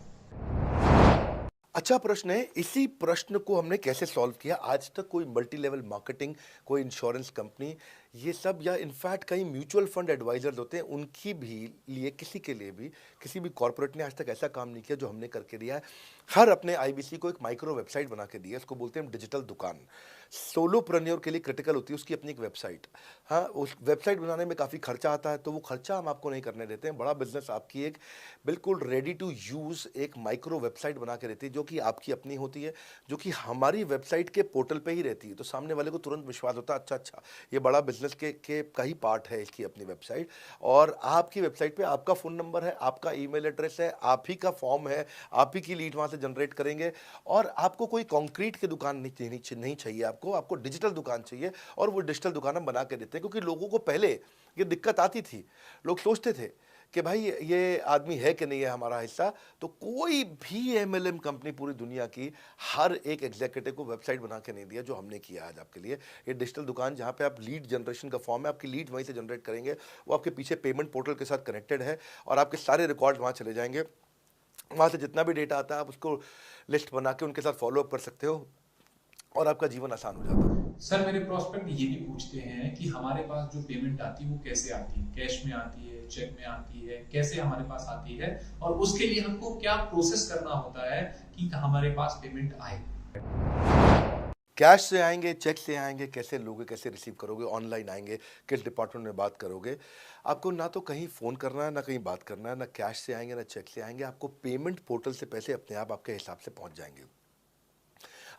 Speaker 2: अच्छा प्रश्न है। इसी प्रश्न को हमने कैसे सॉल्व किया, आज तक कोई मल्टी लेवल मार्केटिंग, कोई इंश्योरेंस कंपनी, ये सब, या इनफैक्ट कई म्यूचुअल फंड एडवाइजर्स होते हैं, उनकी भी लिए किसी के लिए भी किसी भी कॉर्पोरेट ने आज तक ऐसा काम नहीं किया जो हमने करके दिया है। हर अपने आईबीसी को एक माइक्रो वेबसाइट बना के दी है, इसको बोलते हैं डिजिटल दुकान। सोलोप्रेन्योर के लिए क्रिटिकल होती है उसकी अपनी एक वेबसाइट। हाँ, उस वेबसाइट बनाने में काफ़ी खर्चा आता है, तो वो खर्चा हम आपको नहीं करने देते हैं। बड़ा बिजनेस आपकी एक बिल्कुल रेडी टू यूज़ एक माइक्रो वेबसाइट बना के देती है, जो कि आपकी अपनी होती है, जो कि हमारी वेबसाइट के पोर्टल पे ही रहती है। तो सामने वाले को तुरंत विश्वास होता है, अच्छा अच्छा ये बड़ा बिजनेस के का ही पार्ट है इसकी अपनी वेबसाइट। और आपकी वेबसाइट पे आपका फ़ोन नंबर है, आपका ईमेल एड्रेस है, आप ही का फॉर्म है, आप ही की लीड वहाँ से जनरेट करेंगे। और आपको कोई कंक्रीट की दुकान नहीं चाहिए, आपको डिजिटल दुकान चाहिए। और वो डिजिटल दुकान हम बना के देते हैं, क्योंकि लोगों को पहले ये दिक्कत आती थी। लोग सोचते थे कि भाई ये आदमी है कि नहीं है हमारा हिस्सा। तो कोई भी एमएलएम कंपनी पूरी दुनिया की हर एक एग्जीक्यूटिव को वेबसाइट बना के नहीं दिया जो हमने किया आज आपके लिए। ये डिजिटल दुकान जहाँ पे आप लीड जनरेशन का फॉर्म है, आपकी लीड वहीं से जनरेट करेंगे, वो आपके पीछे पेमेंट पोर्टल के साथ कनेक्टेड है, और आपके सारे रिकॉर्ड वहाँ चले जाएंगे। वहाँ से जितना भी डेटा आता है आप उसको लिस्ट बना के उनके साथ फॉलो अप कर सकते हो, और आपका जीवन आसान हो जाता है।
Speaker 1: सर मेरे प्रोस्पेक्ट ये भी पूछते हैं कि हमारे पास जो पेमेंट आती है वो कैसे आती है, कैश में आती है, चेक में आती है, कैसे हमारे पास आती है, और उसके लिए हमको क्या प्रोसेस करना होता है कि हमारे पास पेमेंट आए?
Speaker 2: कैश से आएंगे, चेक से आएंगे, कैसे लोगे, कैसे रिसीव करोगे, ऑनलाइन आएंगे, किस डिपार्टमेंट में बात करोगे। आपको ना तो कहीं फ़ोन करना है, ना कहीं बात करना है, ना कैश से आएंगे ना चेक से आएंगे। आपको पेमेंट पोर्टल से पैसे अपने आप आपके हिसाब से पहुंच जाएंगे।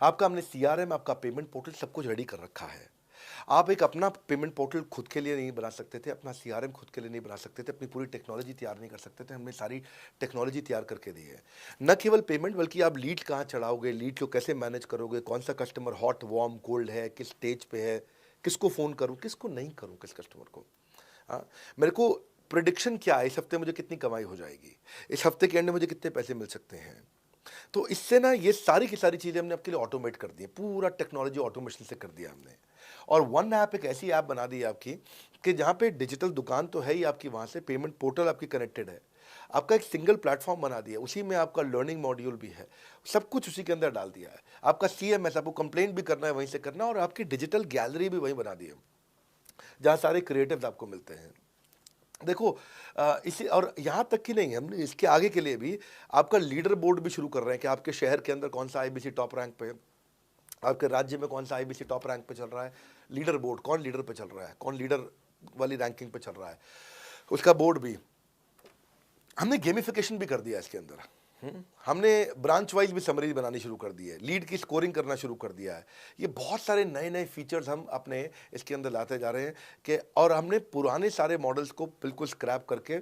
Speaker 2: आपका हमने सीआरएम, आपका पेमेंट पोर्टल सब कुछ रेडी कर रखा है। आप एक अपना पेमेंट पोर्टल खुद के लिए नहीं बना सकते थे, अपना सीआरएम खुद के लिए नहीं बना सकते थे, अपनी पूरी टेक्नोलॉजी तैयार नहीं कर सकते थे। हमने सारी टेक्नोलॉजी तैयार करके दी है। न केवल पेमेंट, बल्कि आप लीड कहाँ चढ़ाओगे, लीड को कैसे मैनेज करोगे, कौन सा कस्टमर हॉट वार्म कोल्ड है, किस स्टेज पे है, किसको फ़ोन करूँ किसको नहीं करूँ, किस कस्टमर को। हाँ, मेरे को प्रिडिक्शन क्या है, इस हफ्ते मुझे कितनी कमाई हो जाएगी, इस हफ्ते के एंड में मुझे कितने पैसे मिल सकते हैं। तो इससे ना ये सारी की सारी चीज़ें हमने आपके लिए ऑटोमेट कर दी है, पूरा टेक्नोलॉजी ऑटोमेशन से कर दिया हमने। और वन ऐप एक ऐसी ऐप बना दी है आपकी कि जहाँ पे डिजिटल दुकान तो है ही आपकी, वहाँ से पेमेंट पोर्टल आपकी कनेक्टेड है, आपका एक सिंगल प्लेटफॉर्म बना दिया, उसी में आपका लर्निंग मॉड्यूल भी है, सब कुछ उसी के अंदर डाल दिया है। आपका सीएमएस, आपको कंप्लेंट भी करना है वहीं से करना, और आपकी डिजिटल गैलरी भी वहीं बना दी है, जहाँ सारे क्रिएटिव्स आपको मिलते हैं। देखो इसी, और यहाँ तक कि नहीं, हमने इसके आगे के लिए भी आपका लीडर बोर्ड भी शुरू कर रहे हैं कि आपके शहर के अंदर कौन सा आईबीसी टॉप रैंक पे है, आपके राज्य में कौन सा आईबीसी टॉप रैंक पे चल रहा है, लीडर बोर्ड कौन लीडर पे चल रहा है, कौन लीडर वाली रैंकिंग पे चल रहा है, उसका बोर्ड भी। हमने गेमिफिकेशन भी कर दिया इसके अंदर। हमने ब्रांच वाइज भी समरी बनानी शुरू कर दी है, लीड की स्कोरिंग करना शुरू कर दिया है। ये बहुत सारे नए नए फीचर्स हम अपने इसके अंदर लाते जा रहे हैं कि, और हमने पुराने सारे मॉडल्स को बिल्कुल स्क्रैप करके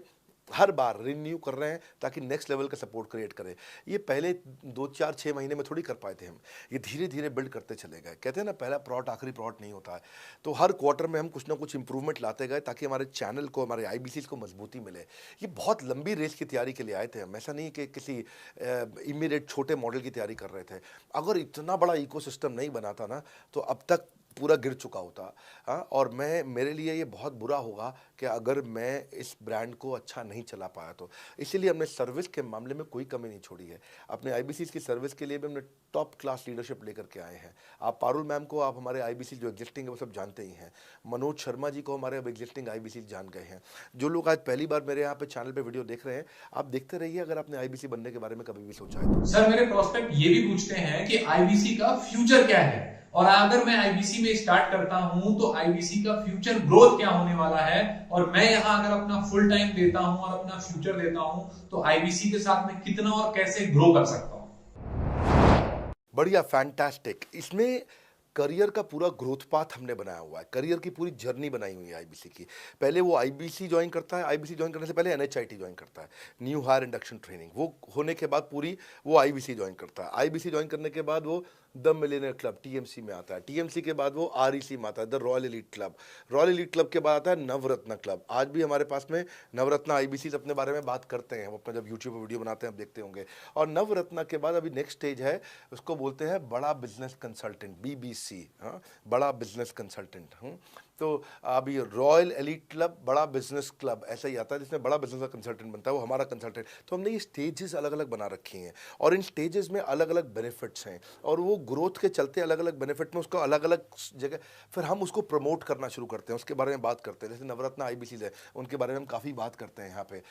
Speaker 2: हर बार रिन्यू कर रहे हैं ताकि नेक्स्ट लेवल का सपोर्ट क्रिएट करें। ये पहले 2 4 6 महीने में थोड़ी कर पाए थे हम, ये धीरे धीरे बिल्ड करते चले गए। कहते हैं ना, पहला प्लॉट आखिरी प्लॉट नहीं होता है। तो हर क्वार्टर में हम कुछ ना कुछ इंप्रूवमेंट लाते गए ताकि हमारे चैनल को, हमारे आईबीसी को मजबूती मिले। ये बहुत लंबी रेस की तैयारी के लिए आए थे हम, ऐसा नहीं कि किसी इमीडिएट छोटे मॉडल की तैयारी कर रहे थे। अगर इतना बड़ा इकोसिस्टम नहीं बना था ना, तो अब तक पूरा गिर चुका होता। हाँ, और मेरे लिए ये बहुत बुरा होगा कि अगर मैं इस ब्रांड को अच्छा नहीं चला पाया तो। इसीलिए हमने सर्विस के मामले में कोई कमी नहीं छोड़ी है। अपने आईबीसी की सर्विस के लिए भी हमने टॉप क्लास लीडरशिप लेकर के आए हैं। आप पारुल मैम को, आप हमारे आईबीसी जो एग्जिस्टिंग है वो सब जानते ही हैं। मनोज शर्मा जी को हमारे अब एग्जिस्टिंग आईबीसी जान गए हैं। जो लोग आज पहली बार मेरे यहाँ पे चैनल पे वीडियो देख रहे हैं, आप देखते रहिए अगर आपने आईबीसी बनने के बारे में कभी भी सोचा है तो।
Speaker 1: सर मेरे प्रोस्पेक्ट ये भी पूछते हैं कि आईबीसी का फ्यूचर क्या है, और अगर मैं आईबीसी में स्टार्ट करता हूं तो आईबीसी का फ्यूचर ग्रोथ क्या होने वाला है, और मैं यहां अगर अपना फुल टाइम देता हूं और अपना फ्यूचर देता हूं तो आईबीसी के साथ मैं कितना और कैसे ग्रो कर सकता हूं?
Speaker 2: बढ़िया, फैंटास्टिक। इसमें करियर का पूरा ग्रोथ पाथ हमने बनाया हुआ है, करियर की पूरी जर्नी बनाई हुई है आईबीसी की। पहले वो आईबीसी ज्वाइन करता है, आईबीसी ज्वाइन करने से पहले एनएचआईटी ज्वाइन करता है, न्यू हायर इंडक्शन ट्रेनिंग। वो होने के बाद पूरी वो आईबीसी ज्वाइन करता है। आईबीसी ज्वाइन करने के बाद वो द मिलियनर क्लब टीएमसी में आता है, टीएमसी के बाद वो आरईसी में आता है, the royal elite club, royal elite club के बाद आता है नवरत्न क्लब। आज भी हमारे पास में नवरत्न आईबीसी अपने बारे में बात करते हैं, हम अपना जब यूट्यूब पर वीडियो बनाते हैं आप देखते होंगे। और नवरत्न के बाद अभी नेक्स्ट स्टेज है, उसको बोलते हैं बड़ा बिजनेस कंसल्टेंट, बीबीसी, हाँ, बड़ा बिजनेस कंसल्टेंट। तो अभी रॉयल एलीट क्लब, बड़ा बिजनेस क्लब ऐसा ही आता है जिसमें बड़ा बिजनेस का कंसल्टेंट बनता है, वो हमारा कंसल्टेंट। तो हमने ये स्टेजेस अलग अलग बना रखी हैं और इन स्टेजेस में अलग अलग बेनिफिट्स हैं और वो ग्रोथ के चलते अलग अलग बेनिफिट में उसका अलग अलग जगह फिर हम उसको प्रमोट करना शुरू करते हैं, उसके बारे में बात करते हैं। जैसे नवरत्न आईबीसी है, उनके बारे में हम काफ़ी बात करते हैं यहाँ पे।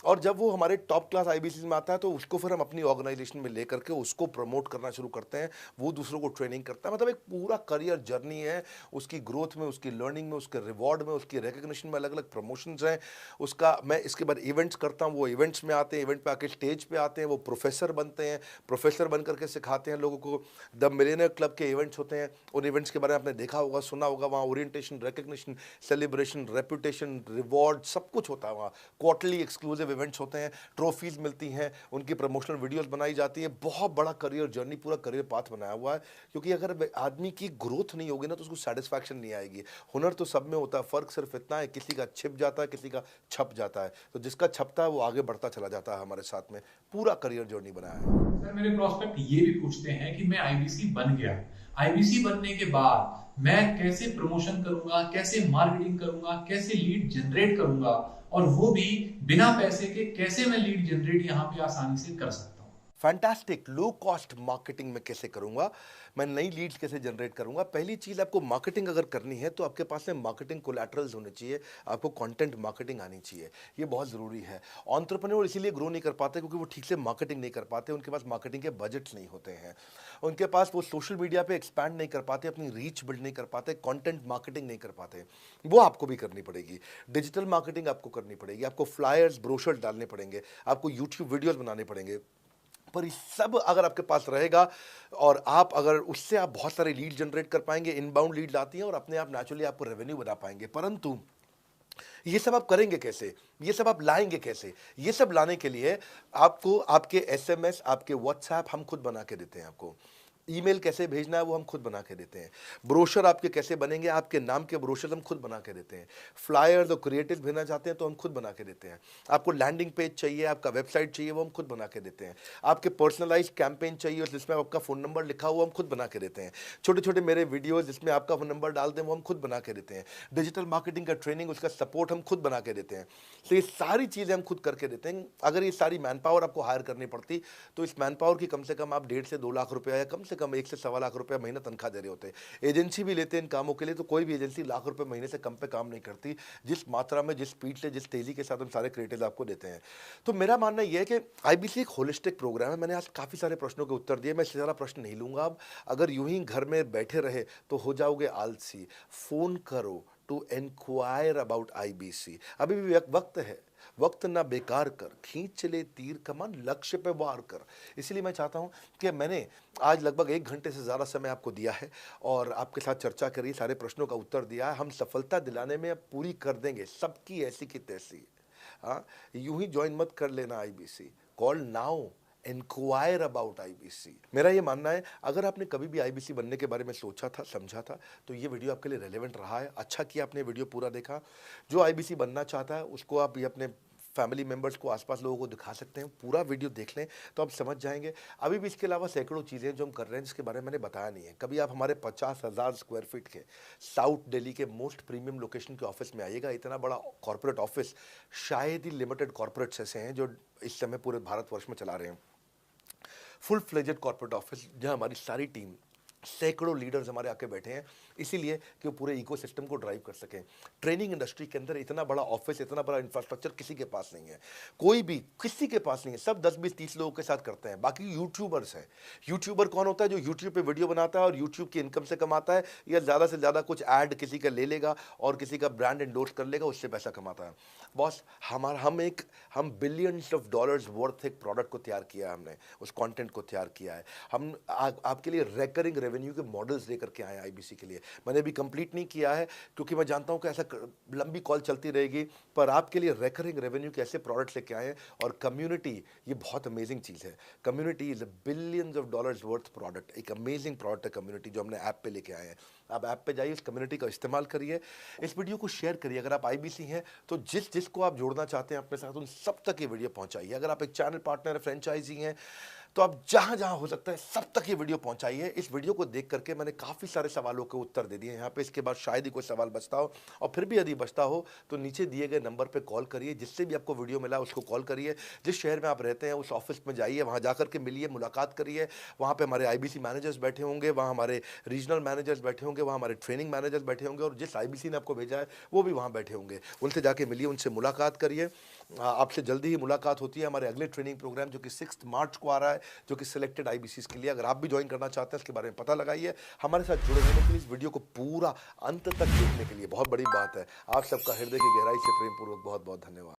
Speaker 2: और जब वो हमारे टॉप क्लास आईबीसी में आता है तो उसको फिर हम अपनी ऑर्गेनाइजेशन में लेकर के उसको प्रमोट करना शुरू करते हैं, वो दूसरों को ट्रेनिंग करता है। मतलब एक पूरा करियर जर्नी है, उसकी ग्रोथ में, उसकी लर्निंग में, उसके रिवॉर्ड में, उसकी रिकग्निशन में अलग अलग प्रमोशंस हैं उसका। मैं इसके बाद इवेंट्स करता हूँ, वो इवेंट्स में आते हैं, इवेंट पे आके स्टेज पे आते हैं, वो प्रोफेसर बनते हैं, प्रोफेसर बन करके सिखाते हैं लोगों को। द मिलियनर क्लब के इवेंट्स होते हैं, उन इवेंट्स के बारे में आपने देखा होगा, सुना होगा, वहाँ orientation, recognition, celebration, reputation, reward सब कुछ होता है वहाँ। क्वार्टरली एक्सक्लूसिव इवेंट्स होते हैं, ट्रॉफीज मिलती हैं, उनकी प्रमोशनल वीडियोस बनाई जाती है। बहुत बड़ा करियर जर्नी, पूरा करियर पाथ बनाया हुआ है, क्योंकि अगर आदमी की ग्रोथ नहीं होगी ना तो उसको सेटिस्फैक्शन नहीं आएगी। हुनर तो सब में होता है, फर्क सिर्फ इतना है किसी का छिप जाता है, किसी का छप जाता है। तो जिसका छपता है वो आगे बढ़ता चला जाता है हमारे साथ में। पूरा करियर जर्नी बनाया है।
Speaker 1: सर मेरे प्रोस्पेक्ट ये भी पूछते हैं कि मैं आईबीसी बन गया, आईबीसी बनने के बाद मैं कैसे प्रमोशन करूंगा, कैसे मार्केटिंग करूंगा, कैसे लीड जनरेट करूंगा, और वो भी बिना पैसे के कैसे मैं लीड जनरेट यहाँ पे आसानी से कर सकता हूँ।
Speaker 2: फैंटास्टिक। लो कॉस्ट मार्केटिंग में कैसे करूंगा, मैं नई लीड्स कैसे जनरेट करूंगा। पहली चीज, आपको मार्केटिंग अगर करनी है तो आपके पास में मार्केटिंग कोलैटरल्स होने चाहिए, आपको कंटेंट मार्केटिंग आनी चाहिए, ये बहुत ज़रूरी है। एंटरप्रेन्योर इसीलिए ग्रो नहीं कर पाते क्योंकि वो ठीक से मार्केटिंग नहीं कर पाते, उनके पास मार्केटिंग के बजट्स नहीं होते हैं, उनके पास वो सोशल मीडिया पे एक्सपैंड नहीं कर पाते, अपनी रीच बिल्ड नहीं कर पाते, कंटेंट मार्केटिंग नहीं कर पाते। वो आपको भी करनी पड़ेगी, डिजिटल मार्केटिंग आपको करनी पड़ेगी, आपको फ्लायर्स, ब्रोशर्स डालने पड़ेंगे, आपको यूट्यूब वीडियोस बनाने पड़ेंगे। पर ये सब अगर आपके पास रहेगा और आप अगर उससे आप बहुत सारे लीड जनरेट कर पाएंगे, इनबाउंड लीड आती हैं और अपने आप नेचुरली आपको रेवेन्यू बना पाएंगे। परंतु ये सब आप करेंगे कैसे, ये सब आप लाएंगे कैसे? ये सब लाने के लिए आपको आपके एसएमएस, आपके व्हाट्सएप हम खुद बना के देते हैं। आपको ईमेल कैसे भेजना है वो हम खुद बना के देते हैं। ब्रोशर आपके कैसे बनेंगे, आपके नाम के ब्रोशर हम खुद बना के देते हैं। फ्लायर्स और क्रिएटिव भेजना चाहते हैं तो हम खुद बना के देते हैं। आपको लैंडिंग पेज चाहिए, आपका वेबसाइट चाहिए, वो हम खुद बना के देते हैं। आपके पर्सनलाइज कैंपेन चाहिए जिसमें आपका फ़ोन नंबर लिखा हुआ, हम खुद बना के देते हैं। छोटे छोटे मेरे वीडियोज़ जिसमें आपका फ़ोन नंबर डाल दें वो हम खुद बना के देते हैं। डिजिटल मार्केटिंग का ट्रेनिंग, उसका सपोर्ट हम खुद बना के देते हैं। तो ये सारी चीज़ें हम खुद करके देते हैं। अगर ये सारी मैन पावर आपको हायर करनी पड़ती तो इस मैन पावर की कम से कम आप 1.5 से 2 लाख रुपया या कम से कम 1 से सवा लाख रुपया महीना तनख्वाह दे रहे होते हैं। एजेंसी भी लेते हैं इन कामों के लिए, तो कोई भी एजेंसी लाख रुपए महीने से कम पे काम नहीं करती, जिस मात्रा में, जिस स्पीड से, जिस तेजी के साथ हम सारे क्रिएटिव आपको देते हैं। तो मेरा मानना यह है कि आईबीसी एक होलिस्टिक प्रोग्राम है। मैंने आज काफ़ी सारे प्रश्नों के उत्तर दिए, मैं इससे ज़्यादा प्रश्न नहीं लूँगा अब। अगर यूं ही घर में बैठे रहे तो हो जाओगे आलसी। फ़ोन करो टू इंक्वायर अबाउट आईबीसी। अभी भी वक्त है, वक्त ना बेकार कर, खींच चले तीर कमान, लक्ष्य पे वार कर। इसलिए मैं चाहता हूं कि मैंने आज लगभग 1 घंटे से ज़्यादा समय आपको दिया है और आपके साथ चर्चा करी, सारे प्रश्नों का उत्तर दिया है। हम सफलता दिलाने में अब पूरी कर देंगे सबकी ऐसी की तैसी। हाँ, यूं ही ज्वाइन मत कर लेना IBC, call now, enquire about IBC. मेरा ये मानना है, अगर आपने कभी भी आईबीसी बनने के बारे में सोचा था, समझा था, तो ये वीडियो आपके लिए रेलेवेंट रहा है। अच्छा किया आपने वीडियो पूरा देखा। जो आईबीसी बनना चाहता है उसको आप ये अपने फैमिली मेम्बर्स को, आसपास लोगों को दिखा सकते हैं। पूरा वीडियो देख लें तो आप समझ जाएंगे। अभी भी इसके अलावा सैकड़ों चीज़ें जो हम कर रहे हैं जिसके बारे में मैंने बताया नहीं है। कभी आप हमारे 50,000 स्क्वायर फीट के साउथ दिल्ली के मोस्ट प्रीमियम लोकेशन के ऑफिस में आइएगा। इतना बड़ा कॉर्पोरेट ऑफिस शायद ही लिमिटेड कॉर्पोरेट्स ऐसे हैं जो इस समय पूरे भारतवर्ष में चला रहे हैं। फुल फ्लेजेड कॉर्पोरेट ऑफिस जहां हमारी सारी टीम, सैकड़ों लीडर्स हमारे आके बैठे हैं, इसीलिए कि वो पूरे इकोसिस्टम को ड्राइव कर सकें। ट्रेनिंग इंडस्ट्री के अंदर इतना बड़ा ऑफिस, इतना बड़ा इंफ्रास्ट्रक्चर किसी के पास नहीं है, कोई भी किसी के पास नहीं है। सब 10, 20, 30 लोगों के साथ करते हैं। बाकी यूट्यूबर्स हैं। यूट्यूबर कौन होता है? जो यूट्यूब पे वीडियो बनाता है और यूट्यूब की इनकम से कमाता है, या ज़्यादा से ज़्यादा कुछ ऐड किसी का ले लेगा और किसी का ब्रांड एंडोर्स कर लेगा, उससे पैसा कमाता है। बॉस, हम बिलियंस ऑफ डॉलर्स वर्थ एक प्रोडक्ट को तैयार किया है हमने, उस कंटेंट को तैयार किया है। हम आपके लिए रिकरिंग रेवेन्यू के मॉडल्स लेकर के आए आईबीसी के लिए। मैंने अभी कंप्लीट नहीं किया है क्योंकि मैं जानता हूं कि ऐसा लंबी कॉल चलती रहेगी, पर आपके लिए रेकरिंग रेवेन्यू के ऐसे प्रोडक्ट्स लेके आए हैं। और कम्युनिटी, ये बहुत अमेजिंग चीज़ है। Community is billions of dollars worth product, एक अमेजिंग प्रोडक्ट है कम्युनिटी जो हमने ऐप पे लेके आए हैं। आप ऐप पे जाइए, इस कम्युनिटी का इस्तेमाल करिए, इस वीडियो को शेयर करिए। अगर आप आईबीसी हैं तो जिसको आप जोड़ना चाहते हैं अपने साथ, उन सब तक ये वीडियो पहुंचाइए। अगर आप एक चैनल पार्टनर, फ्रेंचाइजी हैं, तो आप जहां जहां हो सकता है सब तक ये वीडियो पहुंचाइए। इस वीडियो को देख करके मैंने काफ़ी सारे सवालों के उत्तर दे दिए यहाँ पे। इसके बाद शायद ही कोई सवाल बचता हो, और फिर भी यदि बचता हो तो नीचे दिए गए नंबर पे कॉल करिए। जिससे भी आपको वीडियो मिला उसको कॉल करिए। जिस शहर में आप रहते हैं उस ऑफिस में जाइए, वहाँ जाकर के मिलिए, मुलाकात करिए। वहाँ पे हमारे आईबीसी मैनेजर्स बैठे होंगे, वहाँ हमारे रीजनल मैनेजर्स बैठे होंगे, वहाँ हमारे ट्रेनिंग मैनेजर्स बैठे होंगे, और जिस आईबीसी ने आपको भेजा है वो भी वहाँ बैठे होंगे। उनसे जाके मिलिए, उनसे मुलाकात करिए। आपसे जल्दी ही मुलाकात होती है। हमारे अगले ट्रेनिंग प्रोग्राम जो कि 6 मार्च को आ रहा है, जो कि सिलेक्टेड आईबीसीज के लिए, अगर आप भी ज्वाइन करना चाहते हैं इसके बारे में पता लगाइए। हमारे साथ जुड़े रहने के लिए, इस वीडियो को पूरा अंत तक देखने के लिए बहुत बड़ी बात है। आप सबका हृदय की गहराई से प्रेमपूर्वक बहुत बहुत धन्यवाद।